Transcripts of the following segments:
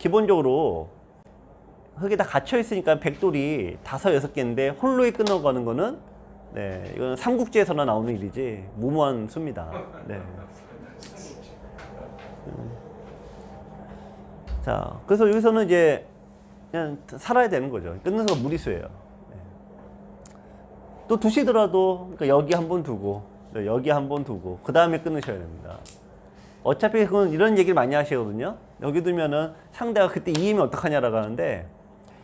기본적으로 흙이 다 갇혀 있으니까 백돌이 5, 6개인데 홀로에 끊어가는 거는 네, 이건 삼국지에서나 나오는 일이지 무모한 수입니다. 네. 자, 그래서 여기서는 이제 그냥 살아야 되는 거죠. 끊는 수가 무리수예요. 네. 또 두시더라도 그러니까 여기 한번 두고 여기 한번 두고 그 다음에 끊으셔야 됩니다. 어차피 그건 이런 얘기를 많이 하시거든요. 여기 두면은 상대가 그때 이기면 어떡하냐라고 하는데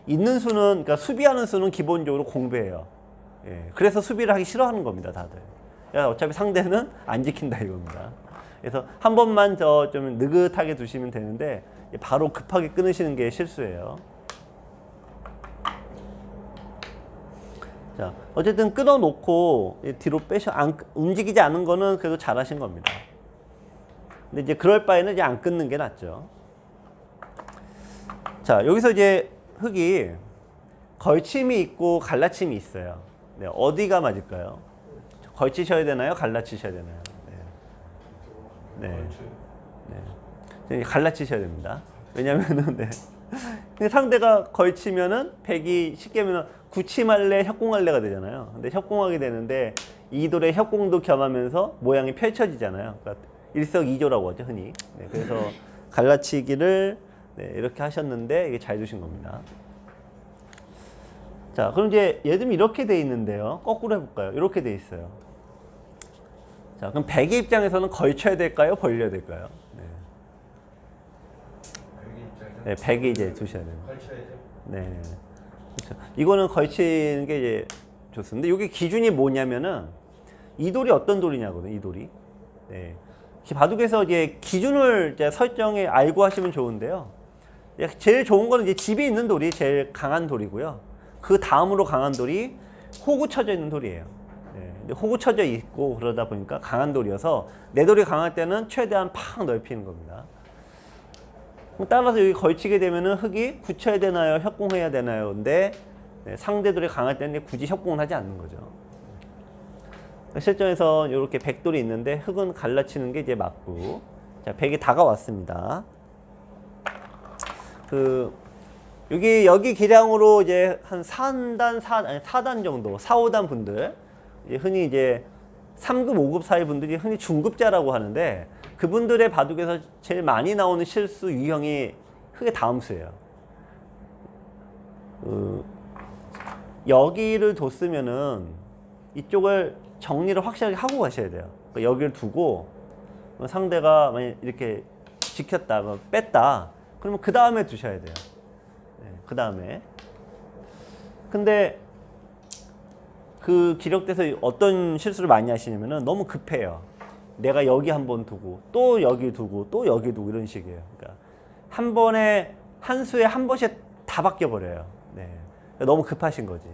있는 수는 그러니까 수비하는 수는 기본적으로 공배예요. 예, 그래서 수비를 하기 싫어하는 겁니다, 다들. 그러니까 어차피 상대는 안 지킨다 이겁니다. 그래서 한 번만 더 좀 느긋하게 두시면 되는데 바로 급하게 끊으시는 게 실수예요. 자, 어쨌든 끊어놓고 뒤로 움직이지 않은 거는 그래도 잘하신 겁니다. 근데 이제 그럴 바에는 이제 안 끊는 게 낫죠. 자, 여기서 이제 흙이 걸침이 있고 갈라침이 있어요. 네, 어디가 맞을까요? 걸치셔야 되나요? 갈라치셔야 되나요? 네. 네. 갈라치셔야 됩니다. 왜냐면은, 네. 근데 상대가 걸치면은 백이 쉽게 하면 구침할래, 협공할래가 되잖아요. 근데 협공하게 되는데 이 돌에 협공도 겸하면서 모양이 펼쳐지잖아요. 그러니까 일석이조라고 하죠, 흔히. 네, 그래서 갈라치기를 네, 이렇게 하셨는데 이게 잘 두신 겁니다. 자, 그럼 이제 예를 들면 이렇게 돼 있는데요. 거꾸로 해볼까요? 이렇게 돼 있어요. 자, 그럼 백의 입장에서는 걸쳐야 될까요? 벌려야 될까요? 네, 백이 이제 두셔야 돼요. 걸쳐야죠. 네, 그렇죠. 이거는 걸치는 게 이제 좋습니다. 이게 기준이 뭐냐면은 이 돌이 어떤 돌이냐거든요. 이 돌이. 네. 바둑에서 이제 기준을 이제 설정에 알고 하시면 좋은데요. 제일 좋은 거는 이제 집에 있는 돌이 제일 강한 돌이고요. 그 다음으로 강한 돌이 호구 쳐져 있는 돌이에요. 네. 호구 쳐져 있고 그러다 보니까 강한 돌이어서 내 돌이 강할 때는 최대한 팍 넓히는 겁니다. 따라서 여기 걸치게 되면은 흙이 굳혀야 되나요? 협공해야 되나요? 근데 상대 돌이 강할 때는 굳이 협공을 하지 않는 거죠. 실전에서 이렇게 백돌이 있는데 흙은 갈라치는 게 이제 맞고, 자, 백이 다가왔습니다. 여기 기량으로 이제 한 4단 정도, 4, 5단 분들, 흔히 이제 3급, 5급 사이 분들이 흔히 중급자라고 하는데, 그분들의 바둑에서 제일 많이 나오는 실수 유형이 흙의 다음수예요. 여기를 뒀으면은 이쪽을 정리를 확실하게 하고 가셔야 돼요. 그러니까 여기를 두고 상대가 만약 이렇게 지켰다, 뺐다, 그러면 그 다음에 두셔야 돼요. 네, 그 다음에. 근데 그 기력대에서 어떤 실수를 많이 하시냐면은 너무 급해요. 내가 여기 한번 두고 또 여기 두고 또 여기 두고 이런 식이에요. 그러니까 한 번에 한 수에 한 번씩 다 바뀌어 버려요. 네, 너무 급하신 거지.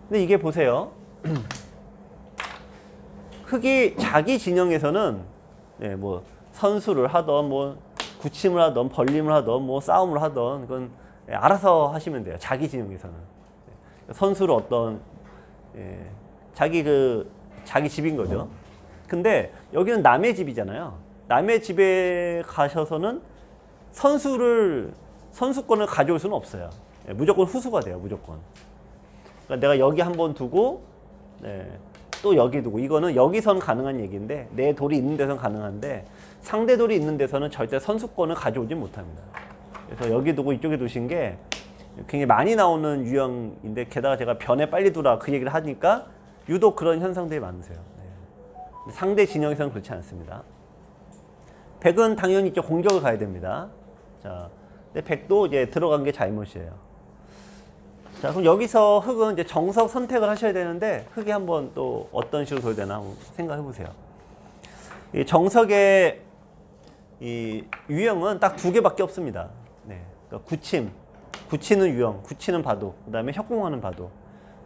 근데 이게 보세요. 흙이 자기 진영에서는 네, 뭐 선수를 하던 뭐 굳힘을 하던 벌림을 하던 뭐 싸움을 하던 그건 네, 알아서 하시면 돼요. 자기 진영에서는 선수를 어떤 자기 집인 거죠. 근데 여기는 남의 집이잖아요. 남의 집에 가셔서는 선수권을 가져올 수는 없어요. 무조건 후수가 돼요. 무조건. 그러니까 내가 여기 한번 두고 또 여기 두고, 이거는 여기선 가능한 얘기인데 내 돌이 있는 데선 가능한데 상대 돌이 있는 데서는 절대 선수권을 가져오지 못합니다. 그래서 여기 두고 이쪽에 두신 게 굉장히 많이 나오는 유형인데, 게다가 제가 변에 빨리 두라 그 얘기를 하니까 유독 그런 현상들이 많으세요. 상대 진영에서는 그렇지 않습니다. 백은 당연히 이제 공격을 가야 됩니다. 자, 근데 백도 이제 들어간 게 잘못이에요. 자, 그럼 여기서 흙은 이제 정석 선택을 하셔야 되는데, 흙이 한번 또 어떤 식으로 둬야 되나 한번 생각해 보세요. 이 정석의 이 유형은 딱 2개밖에 없습니다. 네, 그러니까 굳히는 유형, 굳히는 바둑, 그 다음에 협공하는 바둑.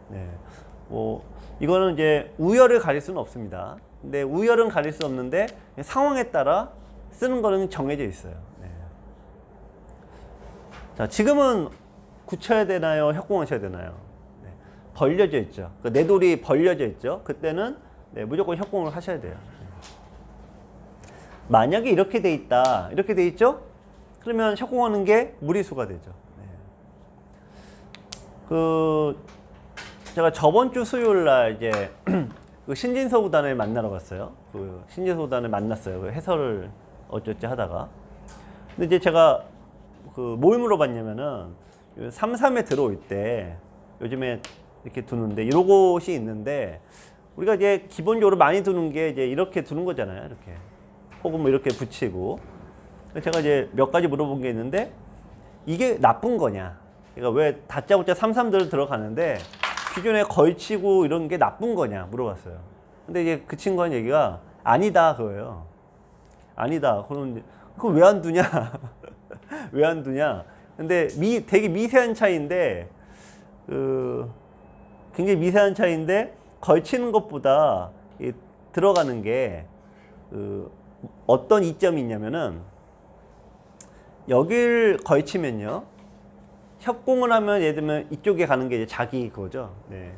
네, 뭐 이거는 이제 우열을 가릴 수는 없습니다. 근데 우열은 가릴 수 없는데 상황에 따라 쓰는 거는 정해져 있어요. 네. 자, 지금은 굳혀야 되나요? 협공하셔야 되나요? 네. 벌려져 있죠. 그러니까 내 돌이 벌려져 있죠. 그때는 네, 무조건 협공을 하셔야 돼요. 네. 만약에 이렇게 돼 있다, 이렇게 돼 있죠? 그러면 협공하는 게 무리수가 되죠. 네. 제가 저번 주 수요일 날 이제 그 신진서 구단을 만나러 갔어요. 그 신진서 구단을 만났어요. 그 해설을 어쩌지 하다가. 근데 이제 제가 그 뭘 물어봤냐면은 3-3에 들어올 때 요즘에 이렇게 두는데 요것이 있는데 우리가 이제 기본적으로 많이 두는 게 이제 이렇게 두는 거잖아요. 이렇게. 혹은 뭐 이렇게 붙이고. 제가 이제 몇 가지 물어본 게 있는데 이게 나쁜 거냐. 그러니까 왜 다짜고짜 3-3들 들어가는데 기존에 걸치고 이런 게 나쁜 거냐 물어봤어요. 근데 이제 그 친구 한 얘기가 아니다 그거예요. 아니다. 그럼 그걸 왜 안 두냐? 왜 안 두냐? 근데 되게 미세한 차이인데 굉장히 미세한 차이인데 걸치는 것보다 들어가는 게 어떤 이점이 있냐면은 여길 걸치면요. 협공을 하면 예를 들면 이쪽에 가는 게 이제 자기 그거죠. 네.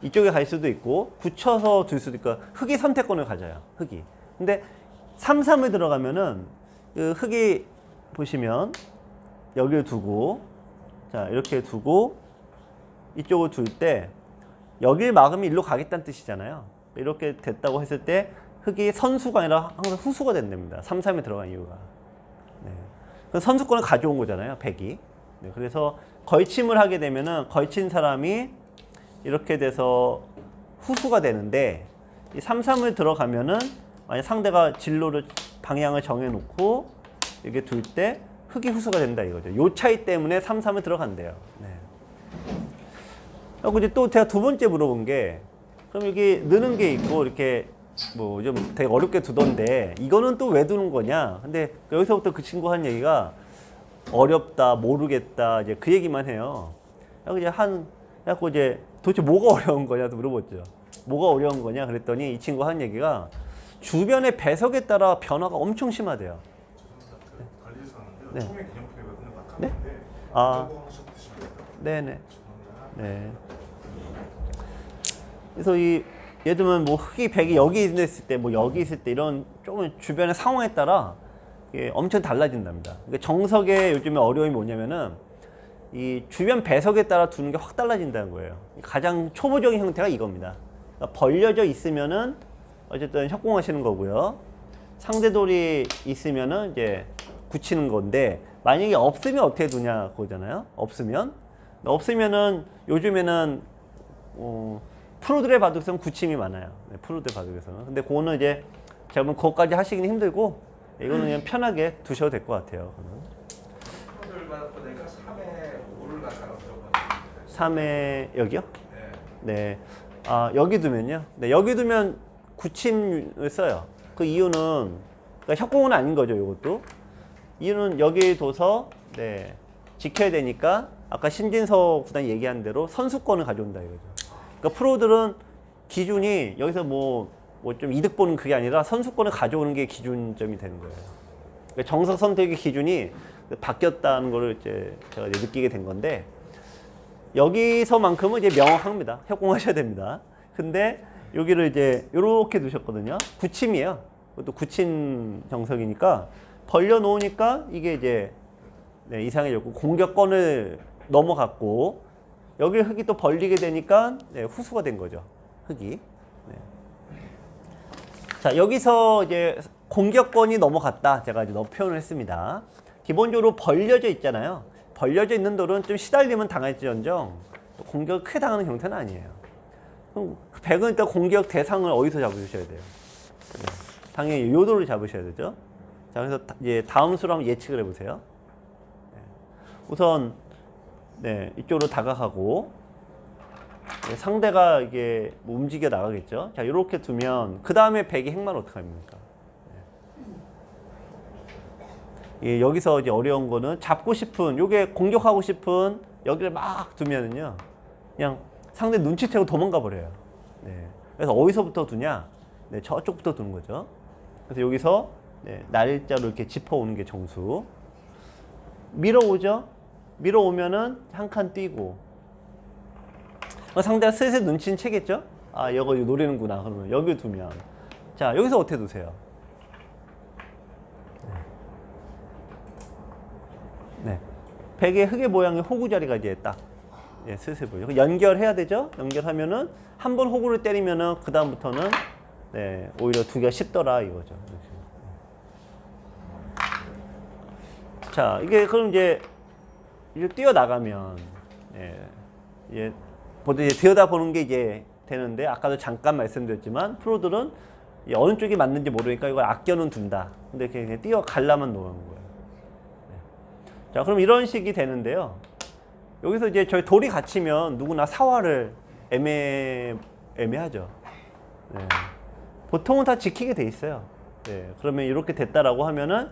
이쪽에 갈 수도 있고 붙여서 둘 수도 있고 흑이 선택권을 가져요. 흑이. 근데 3-3에 들어가면은 그 흑이 보시면 여기를 두고 자 이렇게 두고 이쪽을 둘 때 여길 막으면 일로 가겠다는 뜻이잖아요. 이렇게 됐다고 했을 때 흑이 선수가 아니라 항상 후수가 된답니다. 3-3에 들어간 이유가. 네. 선수권을 가져온 거잖아요. 백이. 네. 그래서 걸침을 하게 되면은 걸친 사람이 이렇게 돼서 후수가 되는데 이 3-3을 들어가면은 만약 상대가 진로를 방향을 정해놓고 이렇게 둘 때 흑이 후수가 된다 이거죠. 요 차이 때문에 3-3을 들어간대요. 네. 그리고 이제 또 제가 두 번째 물어본 게 그럼 여기 느는 게 있고 이렇게 뭐 좀 되게 어렵게 두던데 이거는 또 왜 두는 거냐? 근데 여기서부터 그 친구 한 얘기가 어렵다, 모르겠다 이제 그 얘기만 해요. 그래서 이제 도대체 뭐가 어려운 거냐도 물어봤죠. 뭐가 어려운 거냐 그랬더니 이 친구 한 얘기가 주변의 배석에 따라 변화가 엄청 심하대요. 관리에서 하는데요. 네. 총의 기념표거든요. 막 네? 하는데 아, 이거 하나씩 드시면 돼요. 네네. 죄송합니다. 네. 그래서 예를 들면 뭐 흑이 백이 여기 있을 때 뭐 여기 있을 때 이런 조금 주변의 상황에 따라 이게 엄청 달라진답니다. 그러니까 정석의 요즘에 어려움이 뭐냐면은 이 주변 배석에 따라 두는 게 확 달라진다는 거예요. 가장 초보적인 형태가 이겁니다. 그러니까 벌려져 있으면은 어쨌든 협공하시는 거고요. 상대돌이 있으면은 이제 굳히는 건데 만약에 없으면 어떻게 두냐 그거잖아요. 없으면은 요즘에는 프로들의 바둑에서는 굳힘이 많아요. 네, 프로들의 바둑에서는. 근데 그거는 이제 제가 보면 그것까지 하시기는 힘들고 이거는 그냥 편하게 두셔도 될 것 같아요. 프로들 보니까 3에 5를 갖다가 들어가는 3에 여기요? 네. 네. 아, 여기 두면요. 네, 여기 두면 굳힘을 써요. 그 이유는 그러니까 협공은 아닌 거죠, 이것도. 이유는 여기 둬서 네, 지켜야 되니까 아까 신진서 구단이 얘기한 대로 선수권을 가져온다 이거죠. 그러니까 프로들은 기준이 여기서 뭐 좀 이득 보는 그게 아니라 선수권을 가져오는 게 기준점이 되는 거예요. 그러니까 정석 선택의 기준이 바뀌었다는 걸 이제 제가 이제 느끼게 된 건데 여기서만큼은 이제 명확합니다. 협공하셔야 됩니다. 근데 여기를 이제 이렇게 두셨거든요. 굳힘이에요. 그것도 굳힘 정석이니까 벌려 놓으니까 이게 이제 네, 이상해졌고 공격권을 넘어갔고 여기 흑이 또 벌리게 되니까 네, 후수가 된 거죠. 흑이. 네. 자, 여기서 이제 공격권이 넘어갔다. 제가 이제 표현을 했습니다. 기본적으로 벌려져 있잖아요. 벌려져 있는 돌은 좀 시달리면 당할지언정 공격을 크게 당하는 형태는 아니에요. 그럼 백은 일단 공격 대상을 어디서 잡으셔야 돼요? 네. 당연히 요 돌을 잡으셔야 되죠. 자, 그래서 이제 다음 수로 한번 예측을 해보세요. 네. 우선 네, 이쪽으로 다가가고 네, 상대가 이게 뭐 움직여 나가겠죠. 자, 이렇게 두면 그 다음에 백이 행만 어떻게 합니까? 네. 예, 여기서 이제 어려운 거는 잡고 싶은 요게 공격하고 싶은 여기를 막 두면은요, 그냥 상대 눈치채고 도망가 버려요. 네. 그래서 어디서부터 두냐? 네, 저쪽부터 두는 거죠. 그래서 여기서 네, 날짜로 이렇게 짚어오는 게 정수. 밀어오죠. 밀어오면은 한 칸 뛰고 상대가 슬슬 눈치는 채겠죠? 아, 이거 노리는구나. 그러면 여기 두면 자, 여기서 어떻게 두세요? 백의 흙의 모양의 호구 자리가 이제 딱 예, 슬슬 보이죠. 연결해야 되죠. 연결하면은 한 번 호구를 때리면은 그 다음부터는 네, 오히려 두기가 쉽더라 이거죠. 자, 이게 그럼 이제 뛰어 나가면 예, 보통 이제 들여다보는 게 이제 되는데 아까도 잠깐 말씀드렸지만 프로들은 어느 쪽이 맞는지 모르니까 이걸 아껴는 둔다. 근데 그냥 뛰어 가려면 놓는 거예요. 네. 자, 그럼 이런 식이 되는데요. 여기서 이제 저희 돌이 갇히면 누구나 사활을 애매하죠. 네. 보통은 다 지키게 돼 있어요. 네. 그러면 이렇게 됐다라고 하면은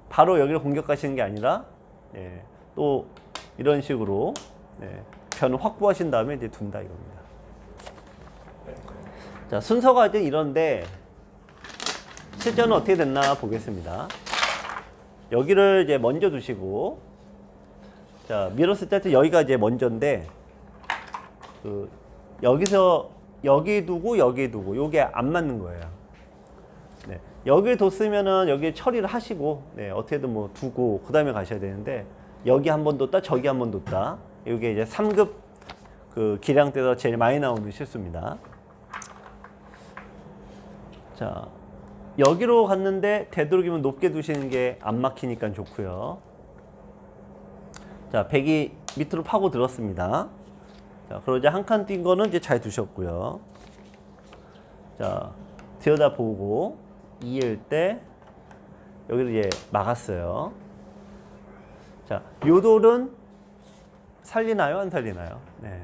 바로 여기를 공격하시는 게 아니라 네. 또 이런 식으로 네. 변을 확보하신 다음에 이제 둔다 이겁니다. 자, 순서가 이제 이런데 실전은 어떻게 됐나 보겠습니다. 여기를 이제 먼저 두시고, 자, 밀었을 때 여기가 이제 먼저인데, 여기서 여기 두고 여기 두고 요게 안 맞는 거예요. 네, 여기를 뒀으면은 여기 처리를 하시고, 네, 어떻게든 뭐 두고 그 다음에 가셔야 되는데 여기 한 번 뒀다 저기 한 번 뒀다. 이게 이제 3급 그 기량대에서 제일 많이 나오는 실수입니다. 자, 여기로 갔는데 되도록이면 높게 두시는 게 안 막히니까 좋고요. 자, 백이 밑으로 파고 들었습니다. 자, 그리고 이제 한 칸 뛴 거는 이제 잘 두셨고요. 자, 들여다보고 이을 때 여기를 이제 막았어요. 자, 요 돌은 살리나요? 안 살리나요? 네.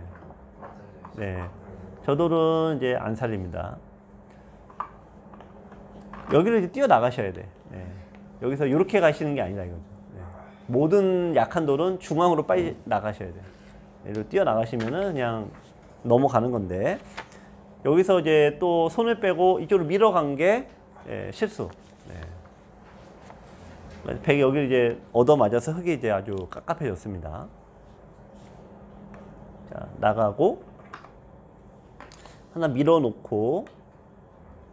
네. 저 돌은 이제 안 살립니다. 여기를 이제 뛰어나가셔야 돼. 네. 여기서 이렇게 가시는 게 아니라 이거죠. 네. 모든 약한 돌은 중앙으로 빨리 나가셔야 돼요. 이렇게 뛰어나가시면은 그냥 넘어가는 건데, 여기서 이제 또 손을 빼고 이쪽으로 밀어간 게 실수. 네. 백이 여기 이제 얻어맞아서 흙이 이제 아주 깝깝해졌습니다. 자, 나가고 하나 밀어놓고,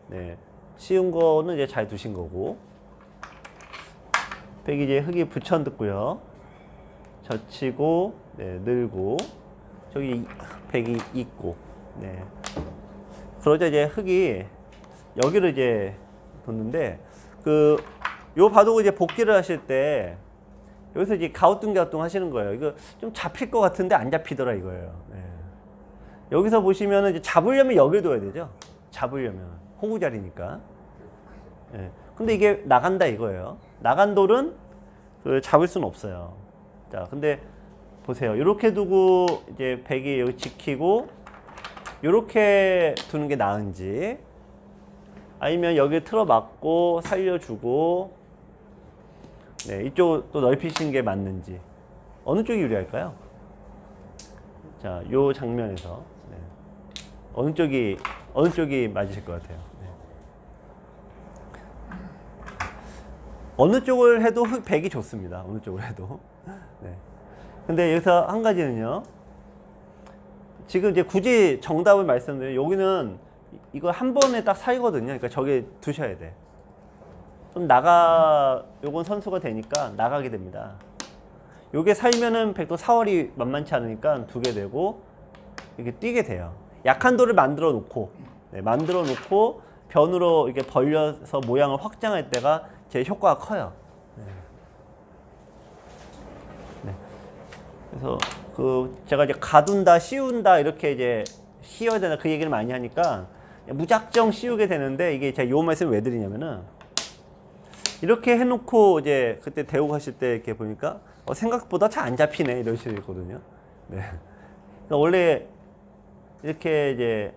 네, 쉬운 거는 이제 잘 두신 거고, 백이 이제 흙이 붙여넣고요. 젖히고, 네, 늘고, 저기 백이 있고, 네. 그러자 이제 흙이 여기를 이제 뒀는데, 요 바둑을 이제 복귀를 하실 때 여기서 이제 가우뚱가우뚱 하시는 거예요. 이거 좀 잡힐 것 같은데 안 잡히더라 이거예요. 네. 여기서 보시면은 이제 잡으려면 여기 둬야 되죠. 잡으려면 호구 자리니까. 네. 근데 이게 나간다 이거예요. 나간 돌은 잡을 수는 없어요. 자, 근데 보세요. 이렇게 두고 이제 백이 여기 지키고 이렇게 두는 게 나은지, 아니면 여기 틀어 막고 살려주고, 네, 이쪽 또 넓히시는 게 맞는지, 어느 쪽이 유리할까요? 자, 요 장면에서 네. 어느 쪽이 맞으실 것 같아요? 네. 어느 쪽을 해도 백이 좋습니다. 어느 쪽을 해도. 네. 근데 여기서 한 가지는요. 지금 이제 굳이 정답을 말씀드리면 여기는 이거 한 번에 딱 살거든요. 그러니까 저기 두셔야 돼. 좀 요건 선수가 되니까 나가게 됩니다. 요게 살면은 백도 사월이 만만치 않으니까 두게 되고, 이렇게 뛰게 돼요. 약한 돌을 만들어 놓고, 네, 만들어 놓고 변으로 이렇게 벌려서 모양을 확장할 때가 제일 효과가 커요. 네. 네. 그래서 제가 이제 가둔다, 씌운다 이렇게 이제 씌워야 되나 그 얘기를 많이 하니까 무작정 씌우게 되는데, 이게 제가 요 말씀을 왜 드리냐면은, 이렇게 해놓고 이제 그때 대우 하실 때 이렇게 보니까 생각보다 잘 안 잡히네 이러시거든요. 네. 그러니까 원래 이렇게 이제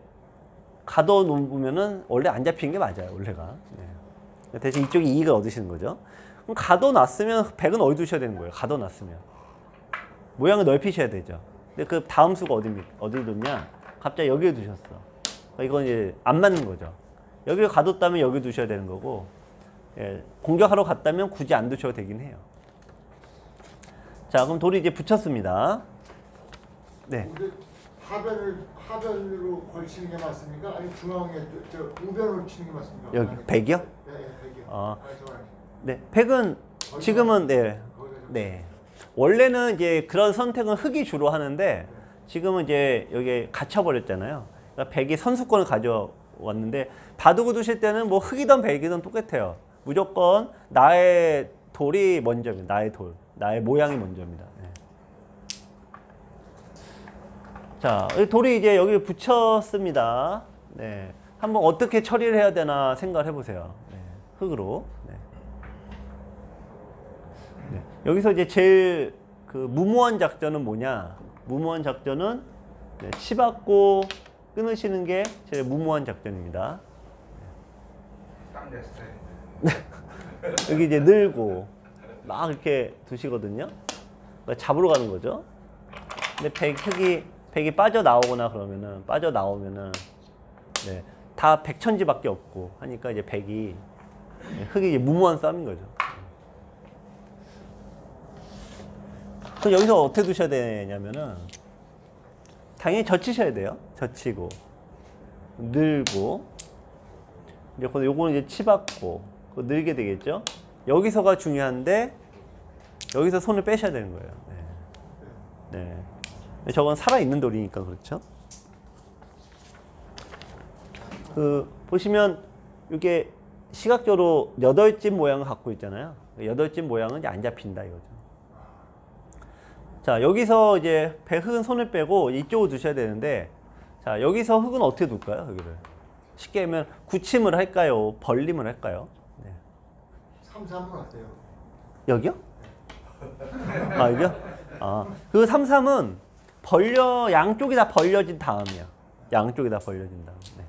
가둬 놓으면은 원래 안 잡히는 게 맞아요, 원래가. 네. 대신 이쪽이 이익을 얻으시는 거죠. 그럼 가둬 놨으면 백은 어디 두셔야 되는 거예요? 가둬 놨으면 모양을 넓히셔야 되죠. 근데 그 다음 수가 어디 뒀냐? 갑자기 여기에 두셨어. 그러니까 이건 이제 안 맞는 거죠. 여기를 가뒀다면 여기 두셔야 되는 거고, 예, 공격하러 갔다면 굳이 안 두셔도 되긴 해요. 자, 그럼 돌이 이제 붙였습니다. 네. 하변으로 걸치는 게 맞습니까? 아니 중앙에 우변으로 치는 게 맞습니까? 여기 백이요? 네, 백이요. 네, 백은 지금은 네, 원래는 이제 그런 선택은 흑이 주로 하는데 지금은 이제 여기에 갇혀버렸잖아요. 그러니까 백이 선수권을 가져왔는데 바두고 두실 때는 뭐 흑이든 백이든 똑같아요. 무조건 나의 돌이 먼저입니다. 나의 돌, 나의 모양이 먼저입니다. 네. 자, 돌이 이제 여기 붙였습니다. 네. 한번 어떻게 처리를 해야 되나 생각을 해보세요. 네. 흙으로. 네. 네. 여기서 이제 제일 그 무모한 작전은 뭐냐? 무모한 작전은 네, 치받고 끊으시는 게 제일 무모한 작전입니다. 딱 내 스타일. 여기 이제 늘고 막 이렇게 두시거든요. 그러니까 잡으러 가는 거죠. 근데 백이 빠져나오거나 그러면은 빠져나오면은 네, 다 백천지밖에 없고 하니까 이제 백이 흑이 이제 무모한 싸움인 거죠. 그럼 여기서 어떻게 두셔야 되냐면은 당연히 젖히셔야 돼요. 젖히고 늘고 이제 요거는 이제 치받고 늘게 되겠죠. 여기서가 중요한데 여기서 손을 빼셔야 되는 거예요. 네. 네. 저건 살아있는 돌이니까 그렇죠. 그 보시면 이게 시각적으로 8집 모양을 갖고 있잖아요. 8집 모양은 이제 안 잡힌다 이거죠. 자, 여기서 이제 흑은 손을 빼고 이쪽으로 두셔야 되는데 자, 여기서 흑은 어떻게 둘까요? 여기를 쉽게 하면 굳힘을 할까요? 벌림을 할까요? 네. 3-3은 어때요? 여기요? 아, 여기요? 아, 그 3-3은 양쪽이 다 벌려진 다음이야. 양쪽이 다 벌려진 다음. 네.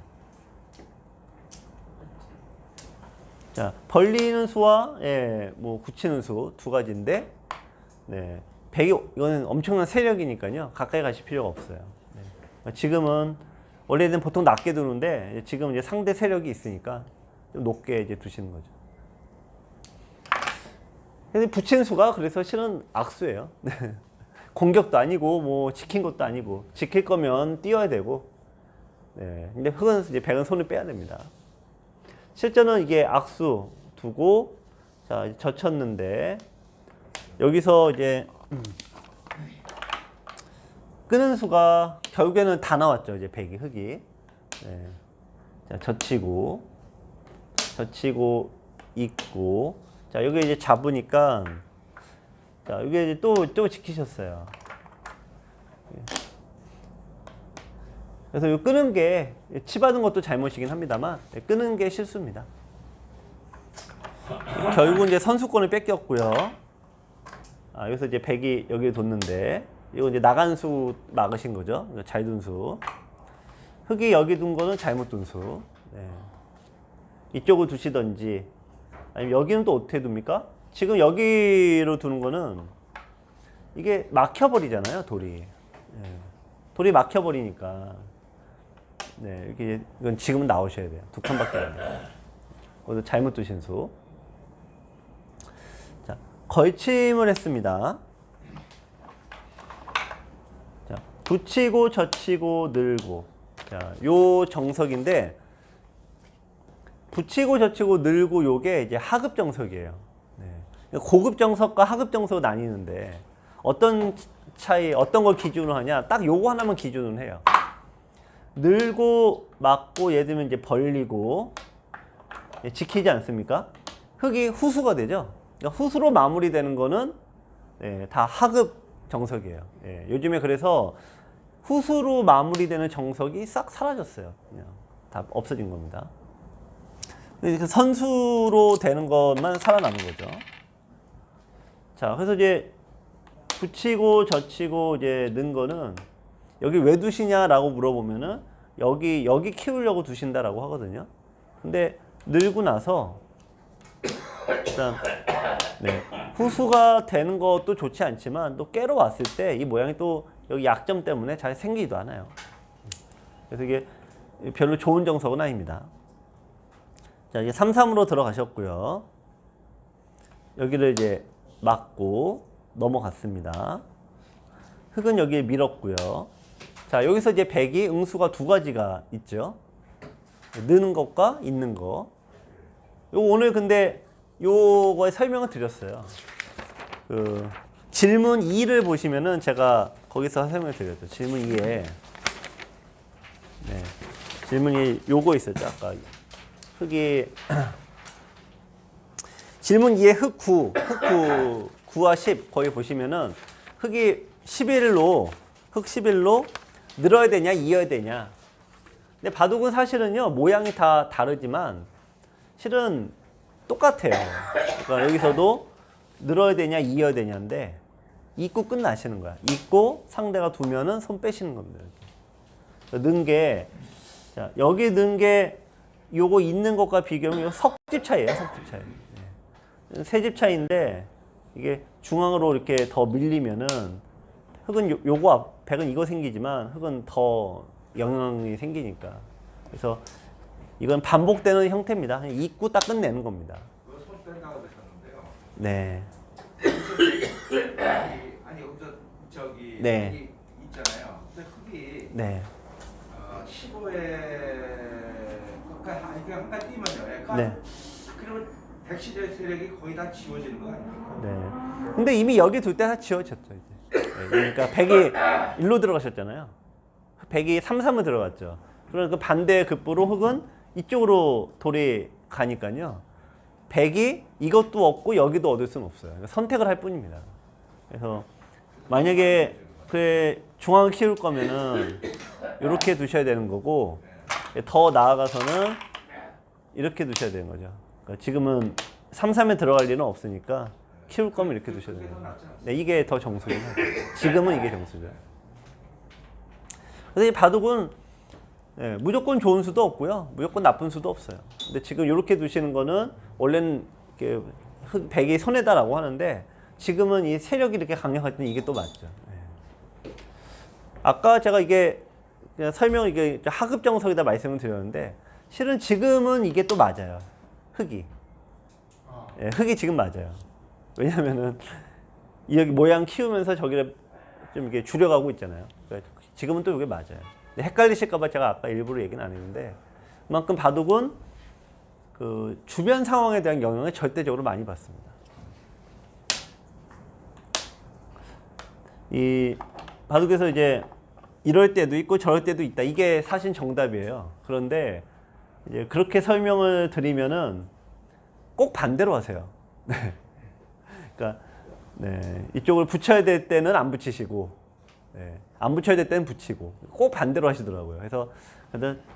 자, 벌리는 수와 예, 뭐 굳히는 수 두 가지인데, 네, 이거는 엄청난 세력이니까요. 가까이 가실 필요가 없어요. 네. 지금은 원래는 보통 낮게 두는데 지금 이제 상대 세력이 있으니까 좀 높게 이제 두시는 거죠. 근데 붙인 수가 그래서 실은 악수예요. 공격도 아니고 뭐 지킨 것도 아니고 지킬 거면 뛰어야 되고. 네. 근데 흑은 이제 백은 손을 빼야 됩니다. 실제는 이게 악수 두고 자 젖혔는데 여기서 이제 끄는 수가 결국에는 다 나왔죠. 이제 백이 흑이. 네. 자 젖히고 있고 자 여기 이제 잡으니까 자 여기 이제 또 지키셨어요. 그래서 이 끄는 게 치받은 것도 잘못이긴 합니다만 끄는 게 실수입니다. 결국은 이제 선수권을 뺏겼고요. 아, 여기서 이제 백이 여기에 뒀는데 이거 이제 나간 수 막으신 거죠. 잘 둔 수. 흑이 여기 둔 거는 잘못 둔 수. 네. 이쪽으로 두시던지 아니면 여기는 또 어떻게 둡니까? 지금 여기로 두는 거는 이게 막혀버리잖아요. 돌이. 네. 돌이 막혀버리니까 네, 이건 지금은 나오셔야 돼요. 두 칸밖에 안 돼요. 그것도 잘못 두신 수. 자, 걸침을 했습니다. 자, 붙이고 젖히고 늘고. 자, 요 정석인데 붙이고 젖히고 늘고 요게 이제 하급 정석이에요. 네. 고급 정석과 하급 정석 나뉘는데 어떤 걸 기준으로 하냐? 딱 요거 하나만 기준으로 해요. 늘고 막고 예를 들면 이제 벌리고 지키지 않습니까? 흑이 후수가 되죠. 그러니까 후수로 마무리되는 거는 예, 다 하급 정석이에요. 예, 요즘에 그래서 후수로 마무리되는 정석이 싹 사라졌어요. 그냥 다 없어진 겁니다. 선수로 되는 것만 살아남은 거죠. 자, 그래서 이제 붙이고 젖히고 이제 넣은 거는 여기 왜 두시냐라고 물어보면은 여기 키우려고 두신다라고 하거든요. 근데 늘고 나서 일단 네, 후수가 되는 것도 좋지 않지만 또 깨러 왔을 때 이 모양이 또 여기 약점 때문에 잘 생기지도 않아요. 그래서 이게 별로 좋은 정석은 아닙니다. 자, 이제 3-3으로 들어가셨고요. 여기를 이제 막고 넘어갔습니다. 흑은 여기에 밀었고요. 자, 여기서 이제 백이 응수가 두 가지가 있죠. 느는 것과 있는 거. 오늘 근데 요거에 설명을 드렸어요. 질문 2를 보시면은 제가 거기서 설명을 드렸죠. 질문 2에 네, 질문이 요거 있었죠. 아까 흙이 질문 2에 흙 9, 흙 9와 10 거기 보시면은 흙이 11로 흙 11로 늘어야 되냐 이어야 되냐. 근데 바둑은 사실은요 모양이 다 다르지만 실은 똑같아요. 그러니까 여기서도 늘어야 되냐 이어야 되냐인데 잊고 끝나시는 거야. 잊고 상대가 두면은 손 빼시는 겁니다. 는 게 자, 여기 는 게 요거 있는 것과 비교하면 이거 석집 차이예요. 석집 차이. 네. 세집 차이인데 이게 중앙으로 이렇게 더 밀리면은 흙은 요거 백은 이거 생기지만 흙은 더 영향이 생기니까. 그래서 이건 반복되는 형태입니다. 그냥 잊고 딱 끝내는 겁니다. 그거 손 뺀다고 그러셨는데요. 네. 아니 저기 네. 흙이 있잖아요. 근데 흙이 네. 15에 한 가지 띄면요. 네. 그러면 백시대 세력이 거의 다 지워지는 거 아닙니까? 네. 근데 이미 여기 둘 때 다 지워졌죠, 이제. 네, 그러니까 백이 일로 들어가셨잖아요. 백이 3, 3을 들어갔죠. 그러니까 그 반대 급부로 흙은 이쪽으로 돌이 가니까요. 백이 이것도 얻고 여기도 얻을 수는 없어요. 그러니까 선택을 할 뿐입니다. 그래서 만약에 그 중앙을 키울 거면은 이렇게 두셔야 되는 거고 더 나아가서는 이렇게 두셔야 되는 거죠. 그러니까 지금은 3, 3에 들어갈 일은 없으니까 키울 거면 이렇게 두셔야 되는 거예요. 네, 이게 더 정수죠. 지금은 이게 정수죠. 그래서 이 바둑은 네, 무조건 좋은 수도 없고요. 무조건 나쁜 수도 없어요. 근데 지금 이렇게 두시는 거는 원래는 이렇게 백이 손해다라고 하는데 지금은 이 세력이 이렇게 강력할 때는 이게 또 맞죠. 네. 아까 제가 이게 그냥 설명 이게 하급 정석이다 말씀을 드렸는데 실은 지금은 이게 또 맞아요. 흙이. 예, 흙이 지금 맞아요. 왜냐면은 여기 모양 키우면서 저기를 좀 이렇게 줄여가고 있잖아요. 그러니까 지금은 또 이게 맞아요. 헷갈리실까봐 제가 아까 일부러 얘기는 안 했는데 그만큼 바둑은 그 주변 상황에 대한 영향을 절대적으로 많이 받습니다. 이 바둑에서 이제 이럴 때도 있고 저럴 때도 있다. 이게 사실 정답이에요. 그런데 이제 그렇게 설명을 드리면은 꼭 반대로 하세요. 네. 그러니까 네. 이쪽을 붙여야 될 때는 안 붙이시고 네. 안 붙여야 될 때는 붙이고 꼭 반대로 하시더라고요. 그래서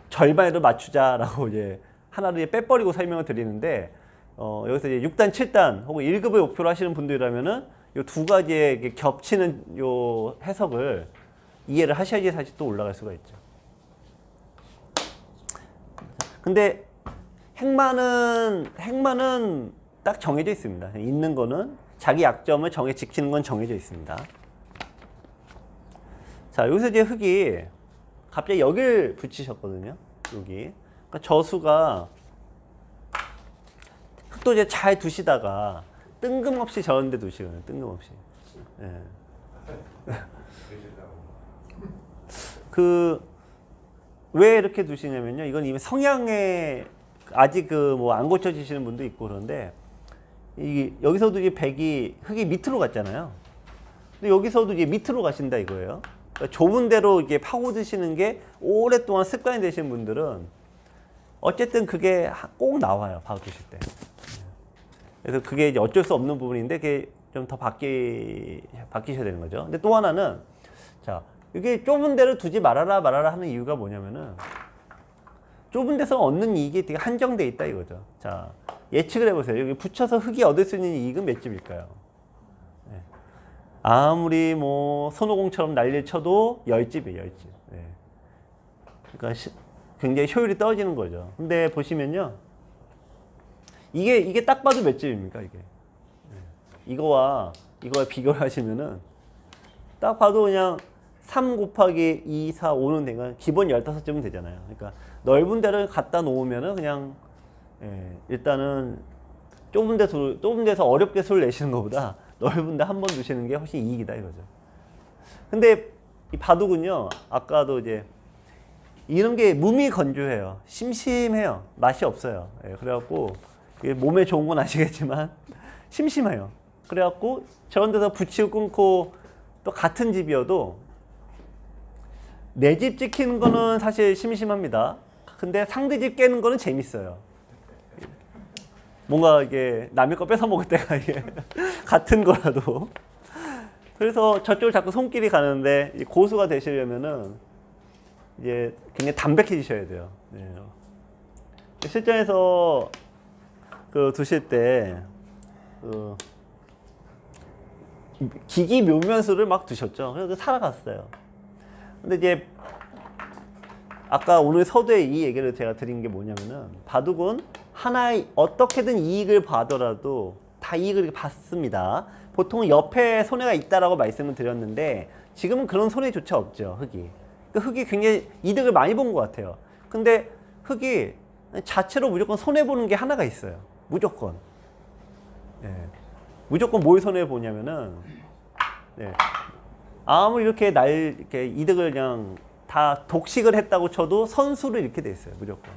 절반에도 맞추자라고 이제 하나를 빼버리고 설명을 드리는데 여기서 이제 6단, 7단 혹은 1급을 목표로 하시는 분들이라면은 이 두 가지의 겹치는 요 해석을 이해를 하셔야지 사실 또 올라갈 수가 있죠. 근데 행만은 딱 정해져 있습니다. 있는 거는 자기 약점을 지키는 건 정해져 있습니다. 자, 여기서 이제 흙이 갑자기 여길 붙이셨거든요. 여기. 그러니까 저수가 흙도 이제 잘 두시다가 뜬금없이 저런 데 두시거든요. 뜬금없이. 예. 왜 이렇게 두시냐면요. 이건 이미 성향에 아직 안 고쳐지시는 분도 있고 그런데 여기서도 이게 흙이 밑으로 갔잖아요. 근데 여기서도 이게 밑으로 가신다 이거예요. 그러니까 좁은 데로 이게 파고드시는 게 오랫동안 습관이 되신 분들은 어쨌든 그게 꼭 나와요. 파고드실 때. 그래서 그게 이제 어쩔 수 없는 부분인데 그게 좀 더 바뀌셔야 되는 거죠. 근데 또 하나는 자, 이게 좁은 데를 두지 말아라 하는 이유가 뭐냐면은 좁은 데서 얻는 이익이 되게 한정돼 있다 이거죠. 자, 예측을 해보세요. 여기 붙여서 흙이 얻을 수 있는 이익은 몇 집일까요? 네. 아무리 뭐 손오공처럼 난리를 쳐도 10집이에요, 10집. 네. 그러니까 굉장히 효율이 떨어지는 거죠. 근데 보시면요. 이게 딱 봐도 몇 집입니까, 이게? 네. 이거와 비교를 하시면은 딱 봐도 그냥 3 곱하기 2, 4, 5는 되니까 기본 15집은 되잖아요. 그러니까 넓은 데를 갖다 놓으면은 그냥 일단은 좁은 데서 어렵게 수를 내시는 것보다 넓은 데 한 번 두시는 게 훨씬 이익이다 이거죠. 근데 이 바둑은요, 아까도 이제 이런 게 몸이 건조해요. 심심해요. 맛이 없어요. 그래갖고 몸에 좋은 건 아시겠지만 심심해요. 그래갖고 저런 데서 붙이고 끊고 또 같은 집이어도 내 집 지키는 거는 사실 심심합니다. 근데 상대 집 깨는 거는 재밌어요. 뭔가 이게 남의 거 뺏어 먹을 때가 이게 같은 거라도. 그래서 저쪽을 자꾸 손길이 가는데 고수가 되시려면은 이제 굉장히 담백해지셔야 돼요. 네. 실전에서 그 두실 때 기기 묘면수를 막 두셨죠. 그래서 살아갔어요. 근데 이제 아까 오늘 서두에 이 얘기를 제가 드린 게 뭐냐면은 바둑은 하나의 어떻게든 이익을 봐더라도 다 이익을 받습니다. 보통 옆에 손해가 있다라고 말씀을 드렸는데 지금은 그런 손해조차 없죠. 흑이. 그 흑이 굉장히 이득을 많이 본 것 같아요. 근데 흑이 자체로 무조건 손해 보는 게 하나가 있어요. 무조건. 네. 무조건 뭘 손해 보냐면은 네. 아무리 이렇게 이렇게 이득을 그냥 다 독식을 했다고 쳐도 선수를 이렇게 돼 있어요. 무조건.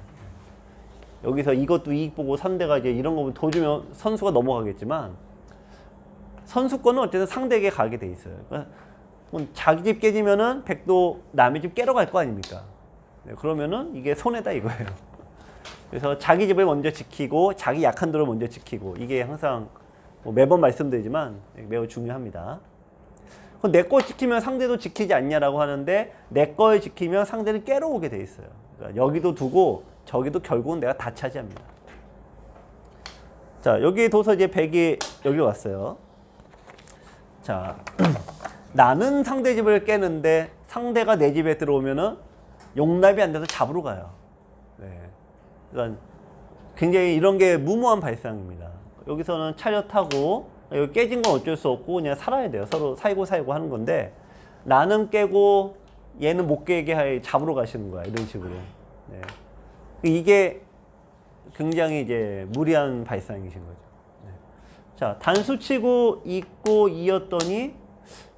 여기서 이것도 이익 보고 상대가 이제 이런 거 더 주면 선수가 넘어가겠지만 선수권은 어쨌든 상대에게 가게 돼 있어요. 그러니까 자기 집 깨지면은 백도 남의 집 깨러 갈 거 아닙니까? 네, 그러면은 이게 손해다 이거예요. 그래서 자기 집을 먼저 지키고 자기 약한 도를 먼저 지키고 이게 항상 뭐 매번 말씀드리지만 매우 중요합니다. 내 거 지키면 상대도 지키지 않냐라고 하는데 내 걸 지키면 상대는 깨러 오게 돼 있어요. 그러니까 여기도 두고 저기도 결국은 내가 다 차지합니다. 자, 여기 둬서 이제 백이 여기로 왔어요. 자, 나는 상대 집을 깨는데 상대가 내 집에 들어오면은 용납이 안 돼서 잡으러 가요. 네. 그러니까 굉장히 이런 게 무모한 발상입니다. 여기서는 차렷하고 여기 깨진 건 어쩔 수 없고 그냥 살아야 돼요. 서로 살고 하는 건데 나는 깨고 얘는 못 깨게 할 잡으러 가시는 거야. 이런 식으로. 네. 이게 굉장히 이제 무리한 발상이신 거죠. 네. 자, 단수 치고 있고 이었더니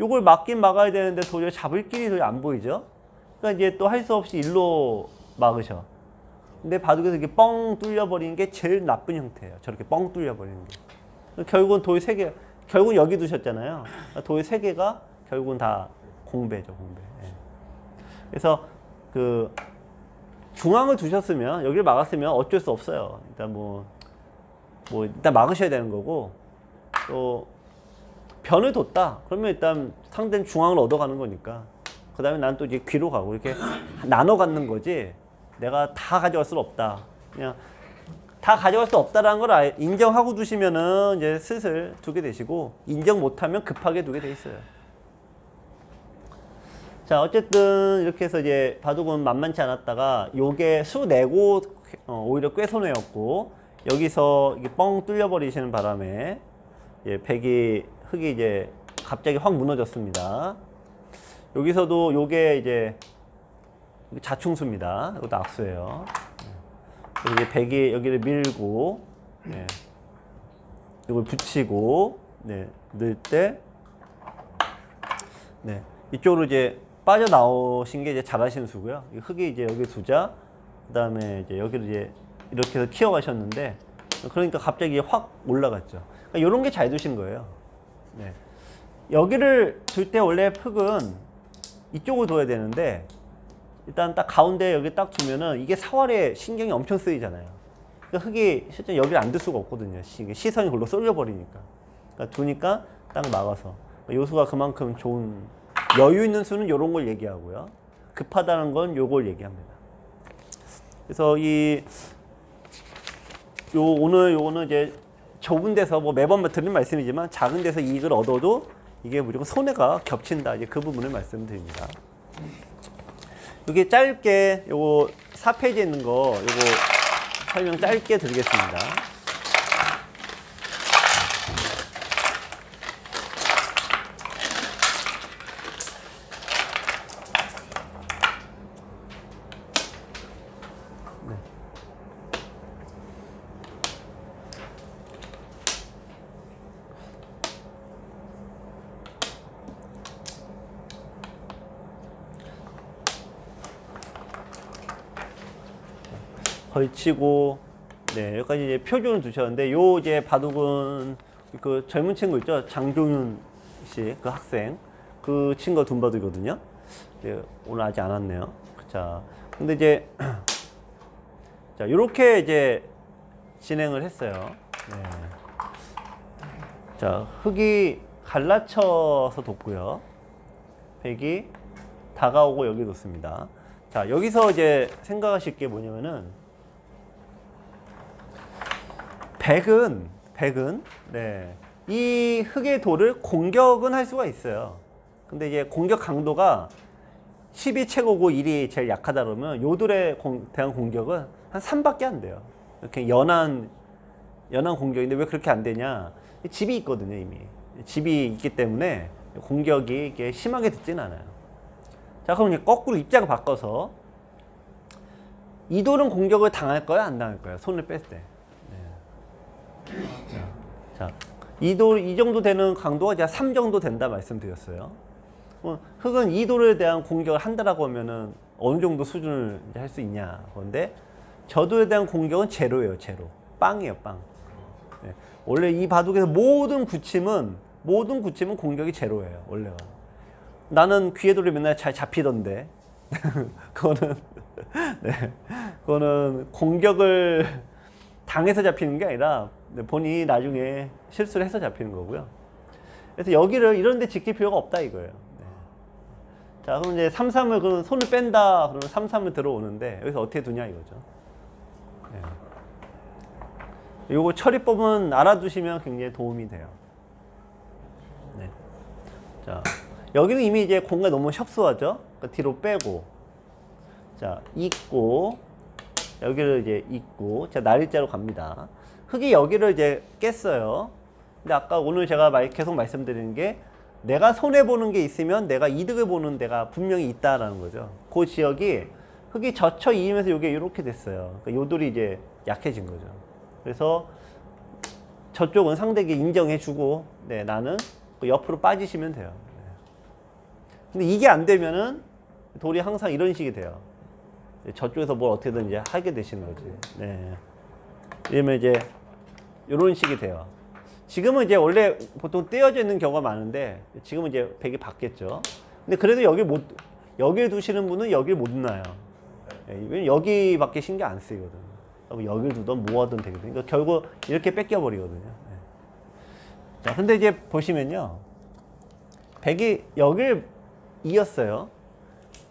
요걸 막긴 막아야 되는데 도저히 잡을 길이 도저히 안 보이죠. 그러니까 이제 또 할 수 없이 일로 막으셔. 근데 바둑에서 이렇게 뻥 뚫려버리는 게 제일 나쁜 형태예요. 저렇게 뻥 뚫려버리는 게. 결국은 돌 3개, 결국은 여기 두셨잖아요. 돌 3개가 결국은 다 공배죠, 공배. 예. 그래서 그 중앙을 두셨으면, 여기를 막았으면 어쩔 수 없어요. 일단 일단 막으셔야 되는 거고, 또 변을 뒀다. 그러면 일단 상대는 중앙을 얻어가는 거니까. 그 다음에 난 또 이제 귀로 가고, 이렇게 나눠 갖는 거지, 내가 다 가져갈 수는 없다. 그냥 다 가져갈 수 없다라는 걸 인정하고 두시면은 이제 슬슬 두게 되시고, 인정 못하면 급하게 두게 돼 있어요. 자, 어쨌든 이렇게 해서 이제 바둑은 만만치 않았다가 요게 수 내고 오히려 꽤 손해였고, 여기서 이게 뻥 뚫려 버리시는 바람에 흑이 이제 갑자기 확 무너졌습니다. 여기서도 요게 이제 자충수입니다. 이것도 악수예요. 그래서 이제 백이 여기를 밀고, 네. 이걸 붙이고, 네. 넣을 때, 네. 이쪽으로 이제 빠져나오신 게 이제 잘하시는 수고요. 흑이 이제 여기 두자, 그 다음에 이제 여기를 이제 이렇게 해서 튀어가셨는데, 그러니까 갑자기 확 올라갔죠. 그러니까 이런 게 잘 두신 거예요. 네. 여기를 둘 때 원래 흑은 이쪽으로 둬야 되는데, 일단 딱 가운데 여기 딱 두면은 이게 사활에 신경이 엄청 쓰이잖아요. 그러니까 흑이 실제 여기를 안 둘 수가 없거든요. 시선이 글로 쏠려버리니까. 그러니까 두니까 딱 막아서. 요 수가 그만큼 좋은, 여유 있는 수는 요런 걸 얘기하고요. 급하다는 건 요걸 얘기합니다. 그래서 오늘 요거는 이제 좁은 데서 매번 드리는 말씀이지만 작은 데서 이익을 얻어도 이게 무조건 손해가 겹친다. 이제 그 부분을 말씀드립니다. 이게 짧게 요거 4페이지에 있는 거 요거 설명 짧게 드리겠습니다. 네. 걸치고, 네, 여기까지 이제 표준을 두셨는데, 요 이제 바둑은 그 젊은 친구 있죠? 장종윤 씨, 그 학생. 그 친구가 둔바둑이거든요. 오늘 아직 안 왔네요. 자, 근데 이제, 자, 요렇게 이제 진행을 했어요. 네. 자, 흑이 갈라쳐서 뒀고요. 백이 다가오고 여기 뒀습니다. 자, 여기서 이제 생각하실 게 뭐냐면은, 백은, 네. 이 흑의 돌을 공격은 할 수가 있어요. 근데 이제 공격 강도가 10이 최고고 1이 제일 약하다 그러면 요 돌에 대한 공격은 한 3밖에 안 돼요. 이렇게 연한 공격인데 왜 그렇게 안 되냐? 집이 있거든요, 이미. 집이 있기 때문에 공격이 이게 심하게 듣진 않아요. 자, 그럼 이제 거꾸로 입장을 바꿔서 이 돌은 공격을 당할 거야, 안 당할 거야? 손을 뺐을 때. 네. 자, 이 정도 되는 강도가 이제 3 정도 된다 말씀드렸어요. 흑은 이 돌에 대한 공격을 한다라고 하면은 어느 정도 수준을 할 수 있냐. 그런데 저 돌에 대한 공격은 제로예요, 제로. 빵이에요, 빵. 네. 원래 이 바둑에서 모든 굳힘은 공격이 제로예요, 원래가. 나는 귀에 돌이 맨날 잘 잡히던데. 그거는, 네. 그거는 공격을 당해서 잡히는 게 아니라 본인이 나중에 실수를 해서 잡히는 거고요. 그래서 여기를 이런 데 지킬 필요가 없다 이거예요. 네. 자, 그럼 이제 3-3을 그럼 손을 뺀다. 그러면 3-3을 들어오는데 여기서 어떻게 두냐 이거죠. 네. 요거 처리법은 알아두시면 굉장히 도움이 돼요. 네. 자, 여기는 이미 이제 공간이 너무 협소하죠. 그러니까 뒤로 빼고, 자, 있고, 여기를 이제 있고, 자, 날일자로 갑니다. 흑이 여기를 이제 깼어요. 근데 아까 오늘 제가 계속 말씀드리는 게 내가 손해보는 게 있으면 내가 이득을 보는 데가 분명히 있다라는 거죠. 그 지역이 흑이 젖혀 이으면서 이게 이렇게 됐어요. 그러니까 요 돌이 이제 약해진 거죠. 그래서 저쪽은 상대에게 인정해주고, 네, 나는 그 옆으로 빠지시면 돼요. 네. 근데 이게 안 되면은 돌이 항상 이런 식이 돼요. 저쪽에서 뭘 어떻게든 이제 하게 되시는 거지. 네. 이러면 이제 이런 식이 돼요. 지금은 이제 원래 보통 떼어져 있는 경우가 많은데 지금은 이제 백이 바뀌었죠. 근데 그래도 여기를 두시는 분은 여기를 못 놔요. 네, 여기밖에 신경 안 쓰이거든. 여기를 두든 뭐 하든 되거든요. 그러니까 결국 이렇게 뺏겨 버리거든요. 네. 자, 근데 이제 보시면요, 백이 여기를 이었어요.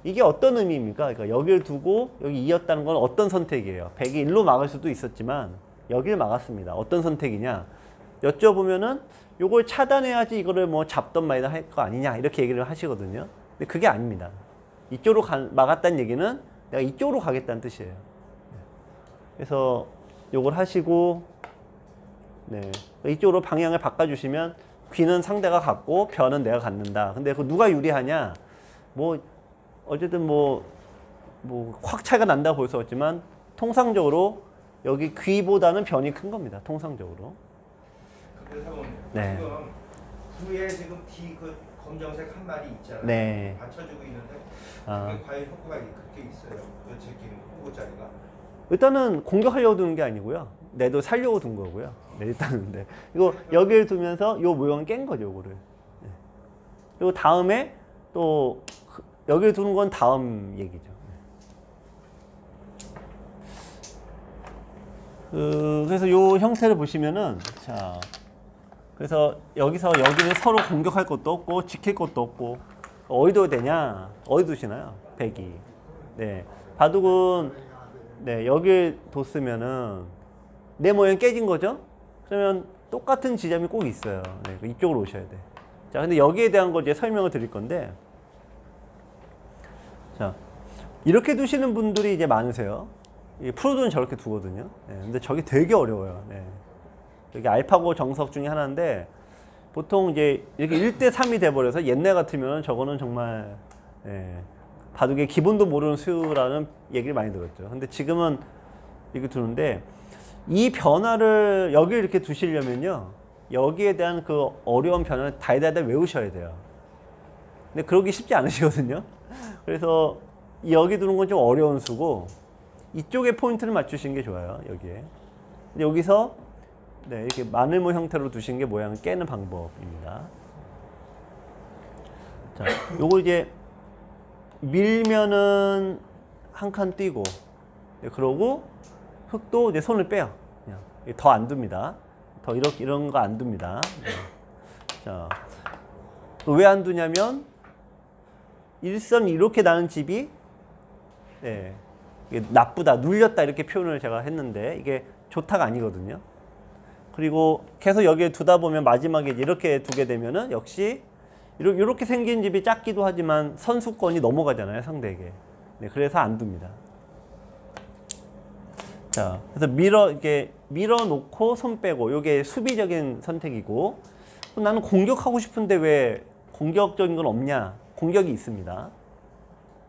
이게 어떤 의미입니까? 그러니까 여기를 두고 여기 이었다는 건 어떤 선택이에요? 백이 일로 막을 수도 있었지만 여기를 막았습니다. 어떤 선택이냐? 여쭤보면은 요걸 차단해야지 이거를 뭐 잡던 말이나 할 거 아니냐 이렇게 얘기를 하시거든요. 근데 그게 아닙니다. 이쪽으로 막았다는 얘기는 내가 이쪽으로 가겠다는 뜻이에요. 그래서 요걸 하시고, 네, 이쪽으로 방향을 바꿔주시면 귀는 상대가 갖고 변은 내가 갖는다. 근데 그 누가 유리하냐? 뭐 어쨌든 확 차이가 난다고 볼 수 없지만 통상적으로 여기 귀보다는 변이 큰 겁니다. 통상적으로. 그래서 네. 지금 후에 지금 D 그 검정색 한 마리 있잖아요. 네. 받쳐주고 있는데 아. 그게 과연 효과가 그렇게 있어요? 그 제끼는 후보자리가. 일단은 공격하려고 두는 게 아니고요. 내도 살려고 둔 거고요. 네, 일단은. 네. 이거 여기를 두면서 요 모형을 깬 거죠, 요거를. 네. 그리고 다음에 또 여기를 두는 건 다음 얘기죠. 그래서 요 형태를 보시면은, 자, 그래서 여기서 여기는 서로 공격할 것도 없고 지킬 것도 없고 어디 둬야 되냐? 어디 두시나요? 백이. 네, 바둑은 네, 여기 뒀으면은 내 모양 깨진 거죠? 그러면 똑같은 지점이 꼭 있어요. 네, 이쪽으로 오셔야 돼. 자, 근데 여기에 대한 거 이제 설명을 드릴 건데, 자, 이렇게 두시는 분들이 이제 많으세요. 프로들은 저렇게 두거든요. 네, 근데 저게 되게 어려워요. 네. 여기 알파고 정석 중에 하나인데 보통 이제 이렇게 1대3이 돼버려서 옛날 같으면 저거는 정말 바둑의 기본도 모르는 수라는 얘기를 많이 들었죠. 근데 지금은 이렇게 두는데 이 변화를 여기 이렇게 두시려면요, 여기에 대한 그 어려운 변화를 달달달 외우셔야 돼요. 근데 그러기 쉽지 않으시거든요. 그래서 여기 두는 건 좀 어려운 수고 이쪽에 포인트를 맞추시는 게 좋아요. 여기에. 근데 여기서 네, 이렇게 마늘모 형태로 두신 게 모양을 깨는 방법입니다. 자, 요거 이제 밀면은 한 칸 띄고, 네, 그러고 흙도 이제 손을 빼요. 더 안 둡니다. 더 이렇게 이런 거 안 둡니다. 네. 자, 왜 안 두냐면 일선 이렇게 나는 집이 네, 이게 나쁘다, 눌렸다 이렇게 표현을 제가 했는데 이게 좋다가 아니거든요. 그리고 계속 여기에 두다 보면 마지막에 이렇게 두게 되면은 역시 이렇게 생긴 집이 작기도 하지만 선수권이 넘어가잖아요, 상대에게. 네, 그래서 안 둡니다. 자, 그래서 이렇게 밀어놓고 손 빼고, 요게 수비적인 선택이고, 나는 공격하고 싶은데 왜 공격적인 건 없냐? 공격이 있습니다.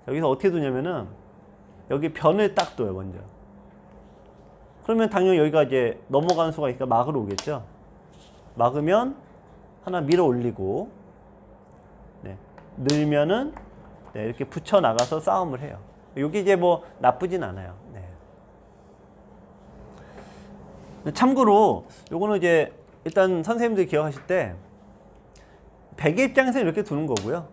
여기서 어떻게 두냐면은, 여기 변을 딱 둬요, 먼저. 그러면 당연히 여기가 이제 넘어가는 수가 있으니까 막으로 오겠죠? 막으면 하나 밀어 올리고, 네, 늘면은 네, 이렇게 붙여 나가서 싸움을 해요. 여기 이제 뭐 나쁘진 않아요. 네. 참고로 요거는 이제 일단 선생님들이 기억하실 때 백의 입장에서 이렇게 두는 거고요.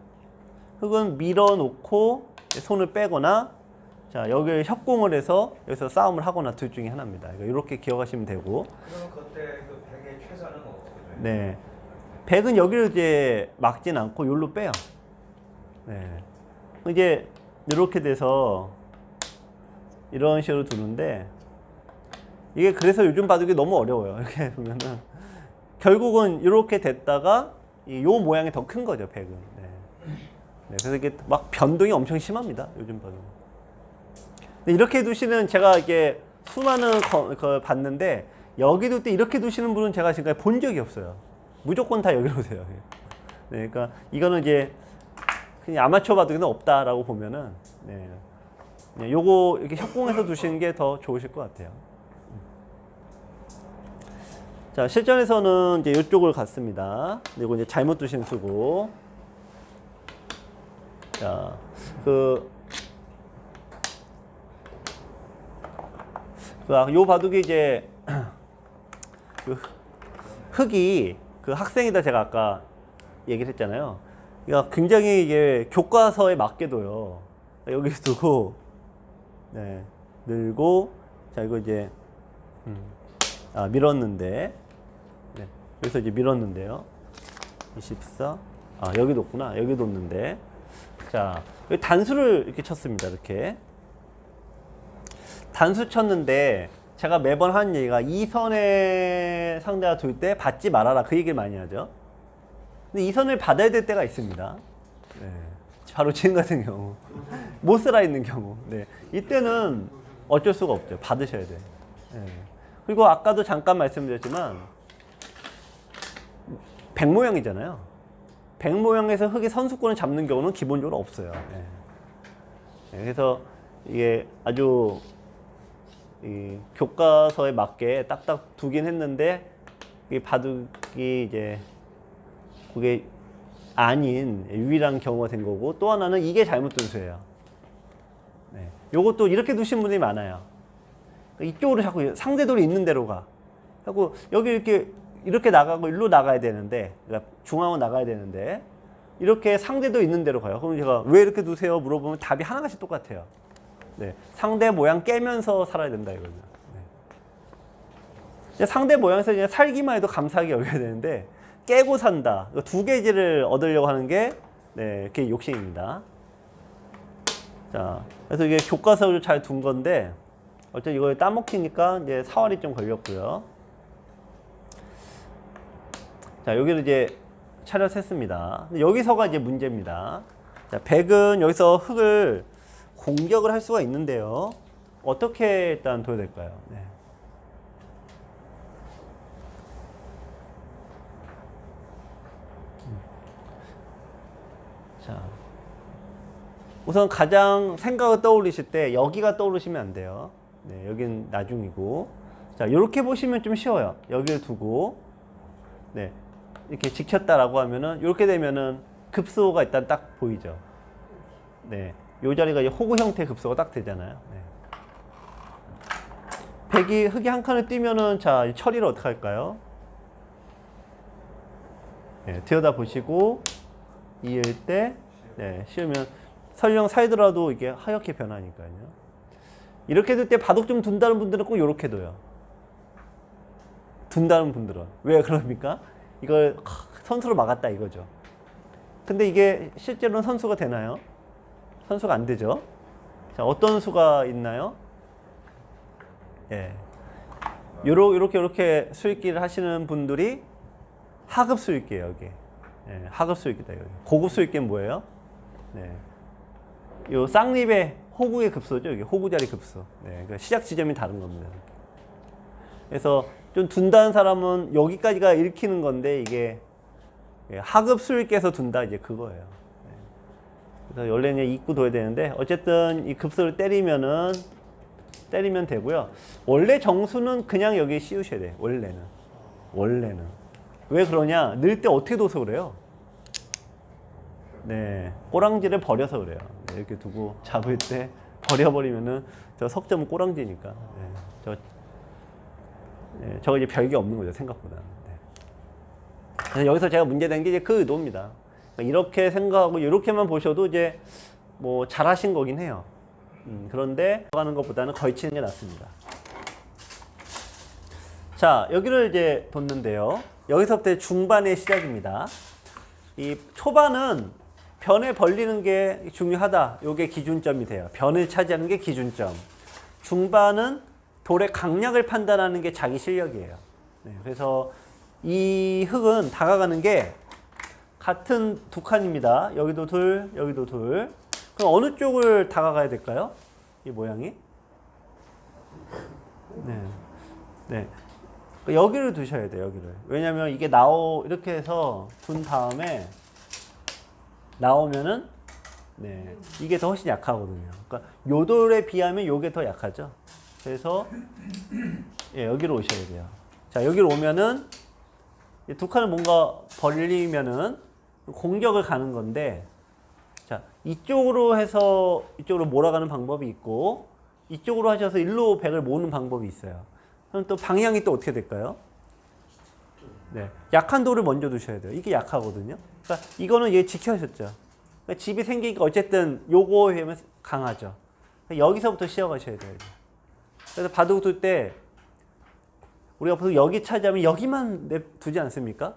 흙은 밀어 놓고 손을 빼거나, 자, 여기를 협공을 해서 여기서 싸움을 하거나 둘 중에 하나입니다. 이렇게 기억하시면 되고. 그럼 그때 그 백의 최선은 어떻게 돼요? 네. 백은 여기를 이제 막진 않고 여기로 빼요. 네. 이제 이렇게 돼서 이런 식으로 두는데, 이게 그래서 요즘 바둑이 너무 어려워요. 이렇게 보면은 결국은 이렇게 됐다가 요 모양이 더 큰 거죠, 백은. 네. 네, 그래서 이게 막 변동이 엄청 심합니다, 요즘 바둑. 이렇게 두시는, 제가 이게 수많은 거 봤는데 여기도 또 이렇게 두시는 분은 제가 지금까지 본 적이 없어요. 무조건 다 여기로 오세요. 네, 그러니까 이거는 이제 그냥 아마추어 바둑에는 없다라고 보면은, 네, 네, 요거 이렇게 협공해서 두시는 게 더 좋으실 것 같아요. 자, 실전에서는 이제 이쪽을 갔습니다. 이거 이제 잘못 두신 수고. 자, 요 바둑이 이제 그 흙이 그 학생이다 제가 아까 얘기를 했잖아요. 그러니까 굉장히 이게 교과서에 맞게도요. 여기 두고, 네, 늘고, 자, 이거 이제 밀었는데, 네, 여기서 이제 밀었는데요. 24. 여기 뒀구나. 여기 뒀는데, 자, 여기 단수를 이렇게 쳤습니다. 이렇게 단수 쳤는데, 제가 매번 하는 얘기가 이 선에 상대가 둘 때 받지 말아라, 그 얘기를 많이 하죠. 근데 이 선을 받아야 될 때가 있습니다. 네, 바로 지금 같은 경우 못 살아 있는 경우, 네, 이때는 어쩔 수가 없죠. 받으셔야 돼요. 네. 그리고 아까도 잠깐 말씀드렸지만 백 모양이잖아요. 백 모양에서 흙의 선수권을 잡는 경우는 기본적으로 없어요. 네. 네, 그래서 이게 아주 이 교과서에 맞게 딱딱 두긴 했는데, 이 바둑이 이제 그게 아닌 유일한 경우가 된 거고, 또 하나는 이게 잘못 둔 수예요. 네. 요것도 이렇게 두신 분들이 많아요. 이쪽으로 자꾸 상대돌이 있는 대로 가. 자꾸 여기 이렇게 나가고 일로 나가야 되는데, 그러니까 중앙으로 나가야 되는데, 이렇게 상대도 있는 대로 가요. 그럼 제가 왜 이렇게 두세요? 물어보면 답이 하나같이 똑같아요. 네. 상대 모양 깨면서 살아야 된다, 이거죠. 네. 상대 모양에서 그냥 살기만 해도 감사하게 여겨야 되는데, 깨고 산다. 두 개지를 얻으려고 하는 게, 네, 그게 욕심입니다. 자, 그래서 이게 교과서를 잘 둔 건데, 어쨌든 이걸 따먹히니까 이제 사활이 좀 걸렸고요. 자, 여기를 이제 차렷했습니다. 근데 여기서가 이제 문제입니다. 자, 백은 여기서 흙을 공격을 할 수가 있는데요. 어떻게 일단 둬야 될까요? 네. 자, 우선 가장 생각을 떠올리실 때 여기가 떠오르시면 안 돼요. 네, 여긴 나중이고. 자, 이렇게 보시면 좀 쉬워요. 여기를 두고, 네, 이렇게 지켰다라고 하면은, 이렇게 되면은 급소가 일단 딱 보이죠. 네, 이 자리가 이제 호구 형태 급소가 딱 되잖아요. 네. 백이 흙이 한 칸을 띄면은 자, 이 처리를 어떻게 할까요? 네, 들여다 보시고 이을 때 네, 씌우면 설령 사이더라도 이게 하얗게 변하니까요. 이렇게 될 때 바둑 좀 둔다는 분들은 꼭 이렇게 둬요. 둔다는 분들은 왜 그럽니까? 이걸 선수로 막았다 이거죠. 근데 이게 실제로는 선수가 되나요? 선수가 안 되죠. 자, 어떤 수가 있나요? 예. 요렇게 수익기를 하시는 분들이 하급 수익기예요, 여기. 예, 하급 수익기다, 여기. 고급 수익기는 뭐예요? 네. 요 쌍립의 호구의 급소죠, 여기. 호구자리 급소. 네, 그러니까 시작 지점이 다른 겁니다. 그래서 좀 둔다는 사람은 여기까지가 읽히는 건데 이게 하급 수익기에서 둔다 이제 그거예요. 네. 그래서 원래는 입구 둬야 되는데 어쨌든 이 급소를 때리면 되고요. 원래 정수는 그냥 여기 씌우셔야 돼요. 원래는. 왜 그러냐? 넣을 때 어떻게 둬서 그래요? 네, 꼬랑지를 버려서 그래요. 네, 이렇게 두고 잡을 때 버려버리면은 저 석점은 꼬랑지니까. 저거 이제 별게 없는 거죠, 생각보다. 네. 그래서 여기서 제가 문제된 게 이제 그 의도입니다. 그러니까 이렇게 생각하고 이렇게만 보셔도 이제 뭐 잘하신 거긴 해요. 그런데 하는 것보다는 걸치는 게 낫습니다. 자, 여기를 이제 뒀는데요. 여기서부터 중반의 시작입니다. 이 초반은 변에 벌리는 게 중요하다. 이게 기준점이 돼요. 변을 차지하는 게 기준점. 중반은 돌의 강약을 판단하는 게 자기 실력이에요. 네, 그래서 이 흙은 다가가는 게 같은 두 칸입니다. 여기도 둘, 여기도 둘. 그럼 어느 쪽을 다가가야 될까요? 이 모양이? 네. 여기를 두셔야 돼요, 여기를. 왜냐면 이게 이렇게 해서 둔 다음에 나오면은, 네, 이게 더 훨씬 약하거든요. 그러니까 요 돌에 비하면 요게 더 약하죠. 그래서, 예, 여기로 오셔야 돼요. 자, 여기로 오면은, 두 칸을 뭔가 벌리면은 공격을 가는 건데, 자, 이쪽으로 해서 이쪽으로 몰아가는 방법이 있고, 이쪽으로 하셔서 일로 백을 모으는 방법이 있어요. 그럼 또 방향이 또 어떻게 될까요? 네, 약한 돌을 먼저 두셔야 돼요. 이게 약하거든요. 그러니까 이거는 얘 지켜졌죠. 그러니까 집이 생기니까 어쨌든 요거에 비하면 강하죠. 그러니까 여기서부터 시작하셔야 돼요. 그래서 바둑 둘 때 우리가 보통 여기 차지하면 여기만 두지 않습니까?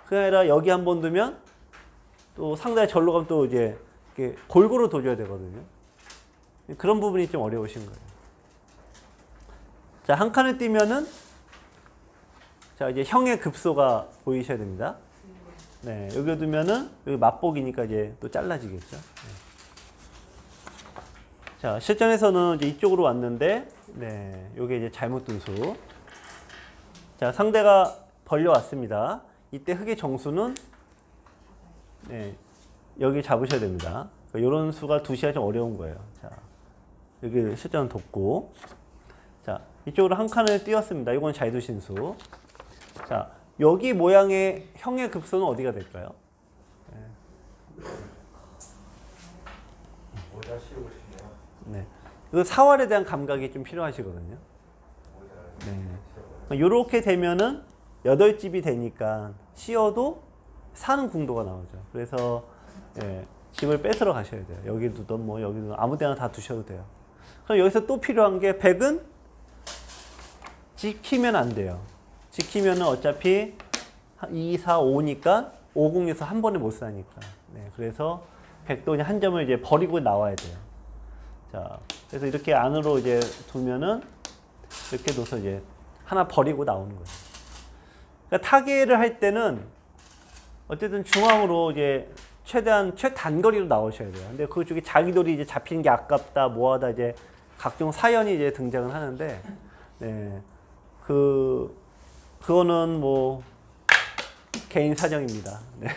그게 아니라 여기 한번 두면 또 상대가 절로 가면 또 이제 이렇게 골고루 둬줘야 되거든요. 그런 부분이 좀 어려우신 거예요. 자, 한 칸을 띄면은 자, 이제 형의 급소가 보이셔야 됩니다. 네, 여기 두면은 여기 맛보기니까 이제 또 잘라지겠죠. 네. 자, 실전에서는 이제 이쪽으로 왔는데, 네, 요게 이제 잘못 둔 수. 자, 상대가 벌려왔습니다. 이때 흙의 정수는 네, 여기 잡으셔야 됩니다. 이런 수가 두시가 좀 어려운 거예요. 자, 여기 실전은 뒀고, 자, 이쪽으로 한 칸을 띄웠습니다. 이건 잘 두신 수. 자, 여기 모양의 형의 급소는 어디가 될까요? 네. 그 사활에 대한 감각이 좀 필요하시거든요. 네. 이렇게 되면은 8집이 되니까 씌어도 사는 궁도가 나오죠. 그래서 예, 집을 뺏으러 가셔야 돼요. 여기 두든 뭐 여기 두든 아무 데나 다 두셔도 돼요. 그럼 여기서 또 필요한 게 백은 지키면 안 돼요. 지키면은 어차피 2, 4, 5니까 5공에서 한 번에 못 사니까. 네, 그래서 백도 그냥 한 점을 이제 버리고 나와야 돼요. 자, 그래서 이렇게 안으로 이제 두면은 이렇게 둬서 이제 하나 버리고 나오는 거예요. 그러니까 타개를 할 때는 어쨌든 중앙으로 이제 최대한 최단거리로 나오셔야 돼요. 근데 그쪽에 자기 돌이 이제 잡히는 게 아깝다, 뭐하다 이제 각종 사연이 이제 등장을 하는데, 네, 그거는 뭐 개인 사정입니다. 네.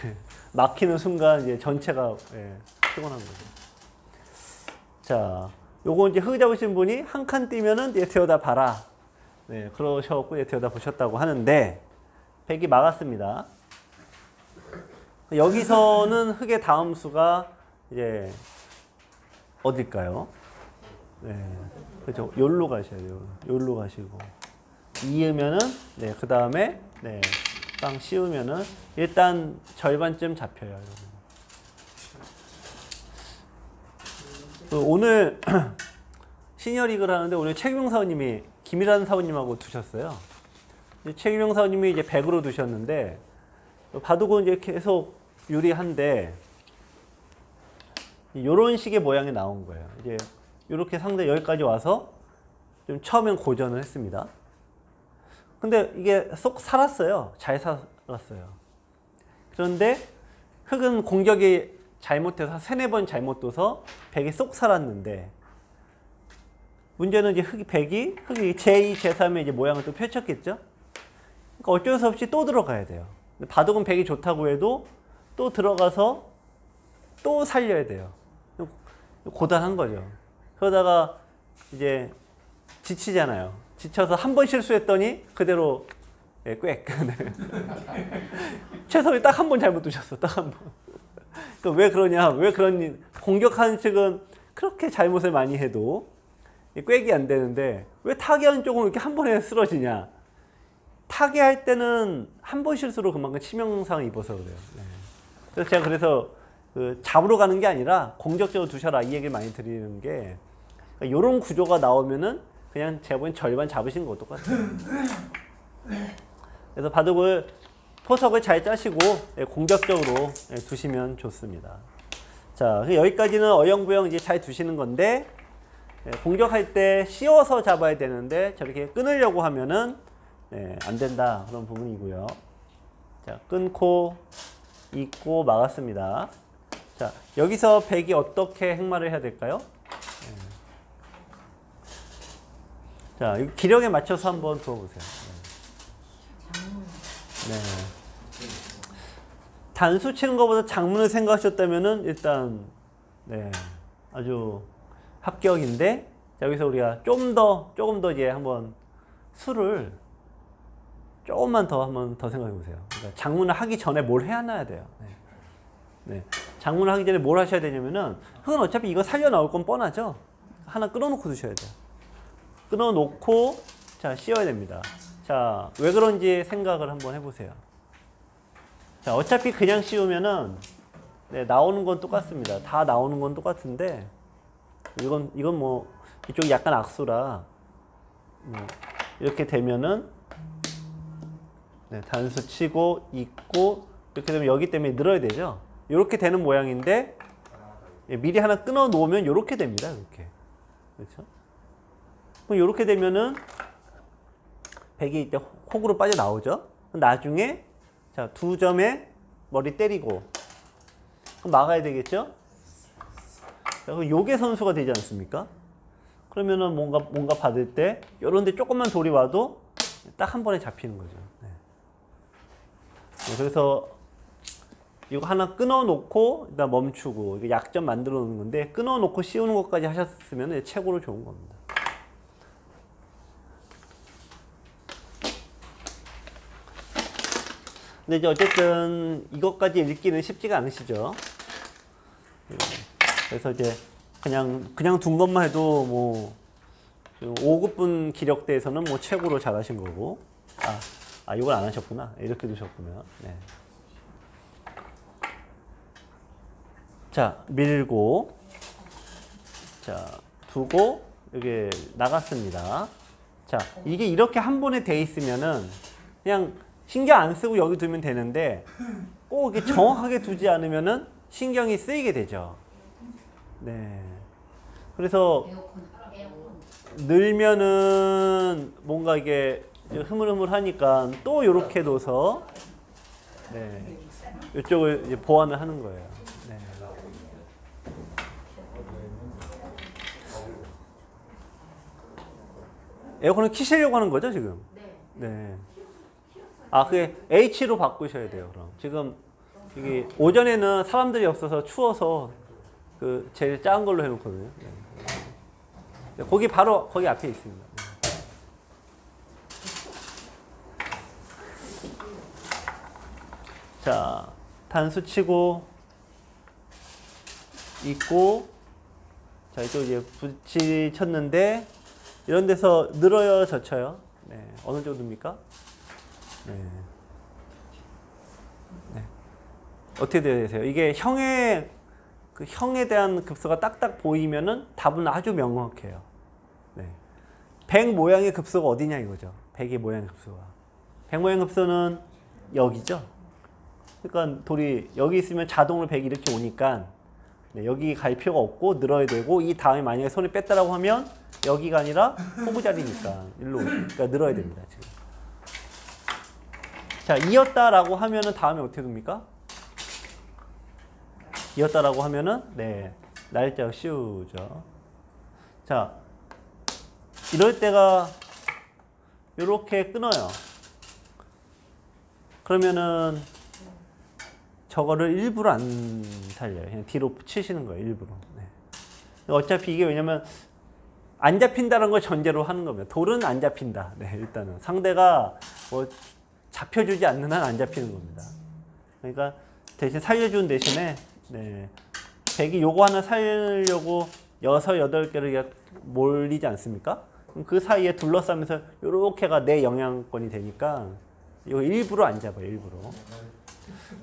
막히는 순간 이제 전체가 예, 피곤한 거죠. 자, 요거 이제 흙 잡으신 분이 한 칸 띄면은 얘 데려다 봐라. 네, 그러셔갖고 얘 데려다 보셨다고 하는데 백이 막았습니다. 여기서는 흙의 다음 수가 이제 어딜까요? 네. 그죠. 요로 가셔야 돼요. 요로 가시고. 이으면은, 네. 그 다음에, 네. 빵 씌우면은, 일단 절반쯤 잡혀요. 오늘 시니어리그를 하는데 오늘 최규명 사원님이 김일환 사원님하고 두셨어요. 최규명 사원님이 이제 100으로 두셨는데 바둑은 이제 계속 유리한데 이런 식의 모양이 나온 거예요. 이제 이렇게 상대 여기까지 와서 좀 처음엔 고전을 했습니다. 근데 이게 쏙 살았어요. 잘 살았어요. 그런데 흑은 공격이 잘못해서 한 3-4번 잘못 둬서 백이 쏙 살았는데 문제는 이제 백이 제2, 제3의 이제 모양을 또 펼쳤겠죠? 그러니까 어쩔 수 없이 또 들어가야 돼요. 바둑은 백이 좋다고 해도 또 들어가서 또 살려야 돼요. 고단한 거죠. 그러다가 이제 지치잖아요. 지쳐서 한 번 실수했더니 그대로 꽥. 최선이 딱 한 번 잘못 두셨어. 딱 한 번. 그러니까 왜 그러냐? 왜 그런 공격하는 측은 그렇게 잘못을 많이 해도 꽥이 안 되는데 왜 타개하는 쪽은 이렇게 한 번에 쓰러지냐? 타개할 때는 한 번 실수로 그만큼 치명상을 입어서 그래요. 네. 그래서 제가 그 잡으러 가는 게 아니라 공격적으로 두셔라 이 얘기를 많이 드리는 게 이런 구조가 나오면은 그냥 제가 보기엔 절반 잡으신 거 똑같아요. 그래서 바둑을 포석을 잘 짜시고 공격적으로 두시면 좋습니다. 자, 여기까지는 어영부영 이제 잘 두시는 건데 공격할 때 씌워서 잡아야 되는데 저렇게 끊으려고 하면은 안 된다 그런 부분이고요. 자, 끊고 잇고 막았습니다. 자, 여기서 백이 어떻게 행마를 해야 될까요? 자, 기력에 맞춰서 한번 두어보세요. 네. 단수 치는 것보다 장문을 생각하셨다면은 일단 아주 합격인데 자, 여기서 우리가 조금 더 이제 한번 수를 조금만 더 한번 더 생각해 보세요. 그러니까 장문을 하기 전에 뭘 해놔야 돼요. 네. 장문을 하기 전에 뭘 하셔야 되냐면은 흑은 어차피 이거 살려 나올 건 뻔하죠. 하나 끊어놓고 두셔야 돼요. 끊어놓고 자 씌워야 됩니다. 자, 왜 그런지 생각을 한번 해보세요. 자, 어차피 그냥 씌우면은 나오는 건 똑같습니다. 다 나오는 건 똑같은데 이건 뭐 이쪽이 약간 악수라 이렇게 되면은 단수 치고 있고 이렇게 되면 여기 때문에 늘어야 되죠. 이렇게 되는 모양인데 미리 하나 끊어 놓으면 이렇게 됩니다. 이렇게 그렇죠? 그럼 이렇게 되면은 백이 이제 혹으로 빠져 나오죠. 나중에 자, 2점에 머리 때리고 그럼 막아야 되겠죠. 자, 그럼 요게 선수가 되지 않습니까? 그러면은 뭔가 받을 때 요런데 조금만 돌이 와도 딱 한 번에 잡히는 거죠. 그래서 이거 하나 끊어놓고 일단 멈추고 이게 약점 만들어 놓는 건데 끊어놓고 씌우는 것까지 하셨으면 최고로 좋은 겁니다. 근데 이제 어쨌든 이것까지 읽기는 쉽지가 않으시죠. 그래서 이제 그냥 둔 것만 해도 뭐 5급분 기력대에서는 뭐 최고로 잘하신 거고 이걸 안 하셨구나. 이렇게 두셨구나. 네. 자, 밀고 자, 두고 여기 나갔습니다. 자, 이게 이렇게 한 번에 돼 있으면은 그냥 신경 안 쓰고 여기 두면 되는데 꼭 이렇게 정확하게 두지 않으면은 신경이 쓰이게 되죠. 네. 그래서 늘면은 뭔가 이게 흐물흐물하니까 또 이렇게 둬서 이쪽을 이제 보완을 하는 거예요. 네. 에어컨을 키시려고 하는 거죠 지금? 네. 그게 H로 바꾸셔야 돼요. 그럼 지금 이게 오전에는 사람들이 없어서 추워서 그 제일 작은 걸로 해놓거든요. 네. 거기 바로 거기 앞에 있습니다. 자, 단수 치고 있고 자, 이쪽 이제 붙이쳤는데 이런 데서 늘어요, 젖혀요? 네. 어느 정도입니까? 네. 네. 어떻게 되세요? 이게 형의 그 형에 대한 급수가 딱딱 보이면은 답은 아주 명확해요. 네. 100 모양의 급수가 어디냐 이거죠. 100의 모양의 급수가. 100 모양의 급수는 여기죠. 그러니까 돌이 여기 있으면 자동으로 100이 이렇게 오니까 네, 여기 갈 필요가 없고 늘어야 되고 이 다음에 만약에 손을 뺐다라고 하면 여기가 아니라 호구 자리니까 일로 그러니까 늘어야 됩니다. 지금. 자, 이었다라고 하면은 다음에 어떻게 됩니까? 이었다라고 하면은 네, 날짜가 씌우죠. 자, 이럴 때가 이렇게 끊어요. 그러면은 저거를 일부러 안 살려요. 그냥 뒤로 치시는 거예요, 일부러. 네. 어차피 이게 왜냐면 안 잡힌다는 걸 전제로 하는 겁니다. 돌은 안 잡힌다. 네, 일단은 상대가 뭐 잡혀주지 않는 한 안 잡히는 겁니다. 그러니까 대신 살려준 대신에 네, 100이 요거 하나 살려고 6, 8개를 몰리지 않습니까? 그럼 그 사이에 둘러싸면서 요렇게가 내 영향권이 되니까 이거 일부러 안 잡아요, 일부러.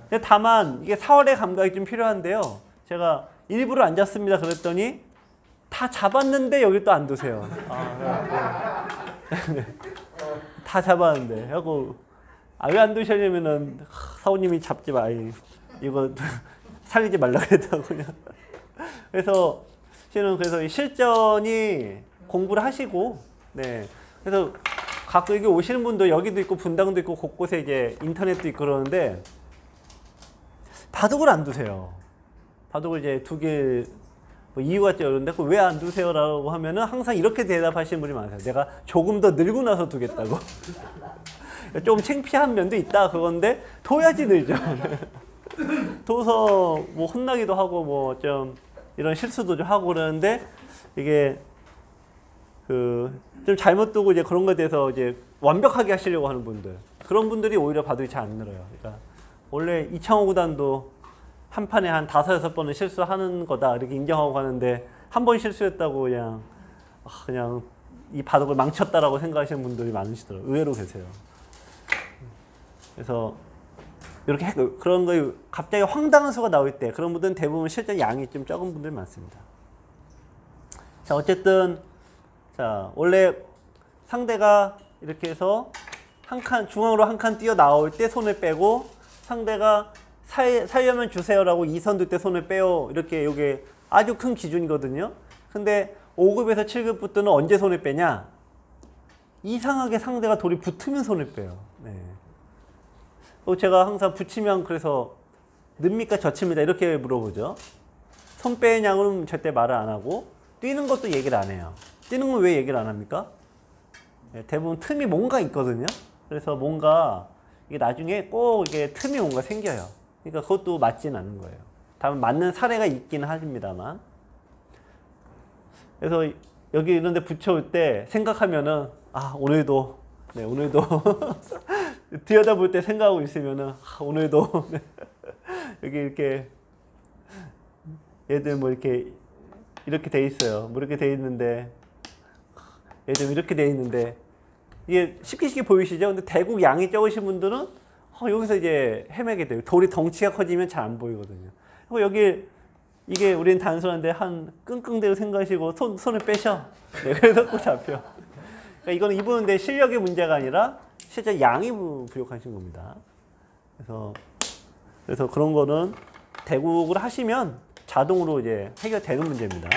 근데 다만 이게 4월의 감각이 좀 필요한데요. 제가 일부러 안 잡습니다 그랬더니 다 잡았는데 여기 또 안 두세요. 네. 다 잡았는데 하고 왜 안 두시냐면은 사모님이 잡지 마. 이거 살리지 말라 그랬다고 그냥. 그래서 실은 그래서 이 실전이 공부를 하시고 네. 그래서 가끔 여기 오시는 분도 여기도 있고 분당도 있고 곳곳에 이제 인터넷도 있고 그러는데 바둑을 안 두세요. 바둑을 이제 두개 뭐 이유가 있는데 왜 안 두세요라고 하면은 항상 이렇게 대답하시는 분이 많으세요. 내가 조금 더 늘고 나서 두겠다고. 좀 창피한 면도 있다 그건데 둬야지 늘죠. 둬서 뭐 혼나기도 하고 뭐 좀 이런 실수도 좀 하고 그러는데 이게 그 좀 잘못 두고 이제 그런 거에 대해서 이제 완벽하게 하시려고 하는 분들 그런 분들이 오히려 바둑이 잘 안 늘어요. 그러니까 원래 이창호 구단도 한 판에 한 5, 6번은 실수하는 거다 이렇게 인정하고 가는데 한 번 실수했다고 그냥 이 바둑을 망쳤다라고 생각하시는 분들이 많으시더라고요. 의외로 계세요. 그래서 이렇게 그런 거 갑자기 황당한 수가 나올 때 그런 분들은 대부분 실제 양이 좀 적은 분들이 많습니다. 자, 어쨌든 자, 원래 상대가 이렇게 해서 한 칸 중앙으로 한 칸 뛰어 나올 때 손을 빼고 상대가 살려면 주세요라고 2선 둘 때 손을 빼요. 이렇게 이게 아주 큰 기준이거든요. 근데 5급에서 7급 붙들은 언제 손을 빼냐? 이상하게 상대가 돌이 붙으면 손을 빼요. 네. 제가 항상 붙이면 그래서 늡니까 젖힙니다 이렇게 물어보죠. 손 빼냐고는 절대 말을 안 하고 뛰는 것도 얘기를 안 해요. 뛰는 건 왜 얘기를 안 합니까? 네, 대부분 틈이 뭔가 있거든요. 그래서 뭔가 이게 나중에 꼭 이게 틈이 뭔가 생겨요. 그러니까 그것도 맞지는 않는 거예요. 다만 맞는 사례가 있기는 합니다만. 그래서 여기 이런 데 붙여올 때 생각하면은 오늘도 들여다볼 때 생각하고 있으면은 오늘도 여기 이렇게 얘들 뭐 이렇게 돼 있어요. 뭐 이렇게 돼 있는데 얘들 이렇게 돼 있는데 이게 쉽게 보이시죠? 근데 대국 양이 적으신 분들은 여기서 이제 헤매게 돼요. 돌이 덩치가 커지면 잘 안 보이거든요. 여기 이게 우리는 단순한데 한 끙끙대고 생각하시고 손을 빼셔. 네, 그래서 꼭 잡혀. 그러니까 이거는 이분은 내 실력의 문제가 아니라 실제 양이 부족하신 겁니다. 그래서 그런 거는 대국을 하시면 자동으로 이제 해결되는 문제입니다.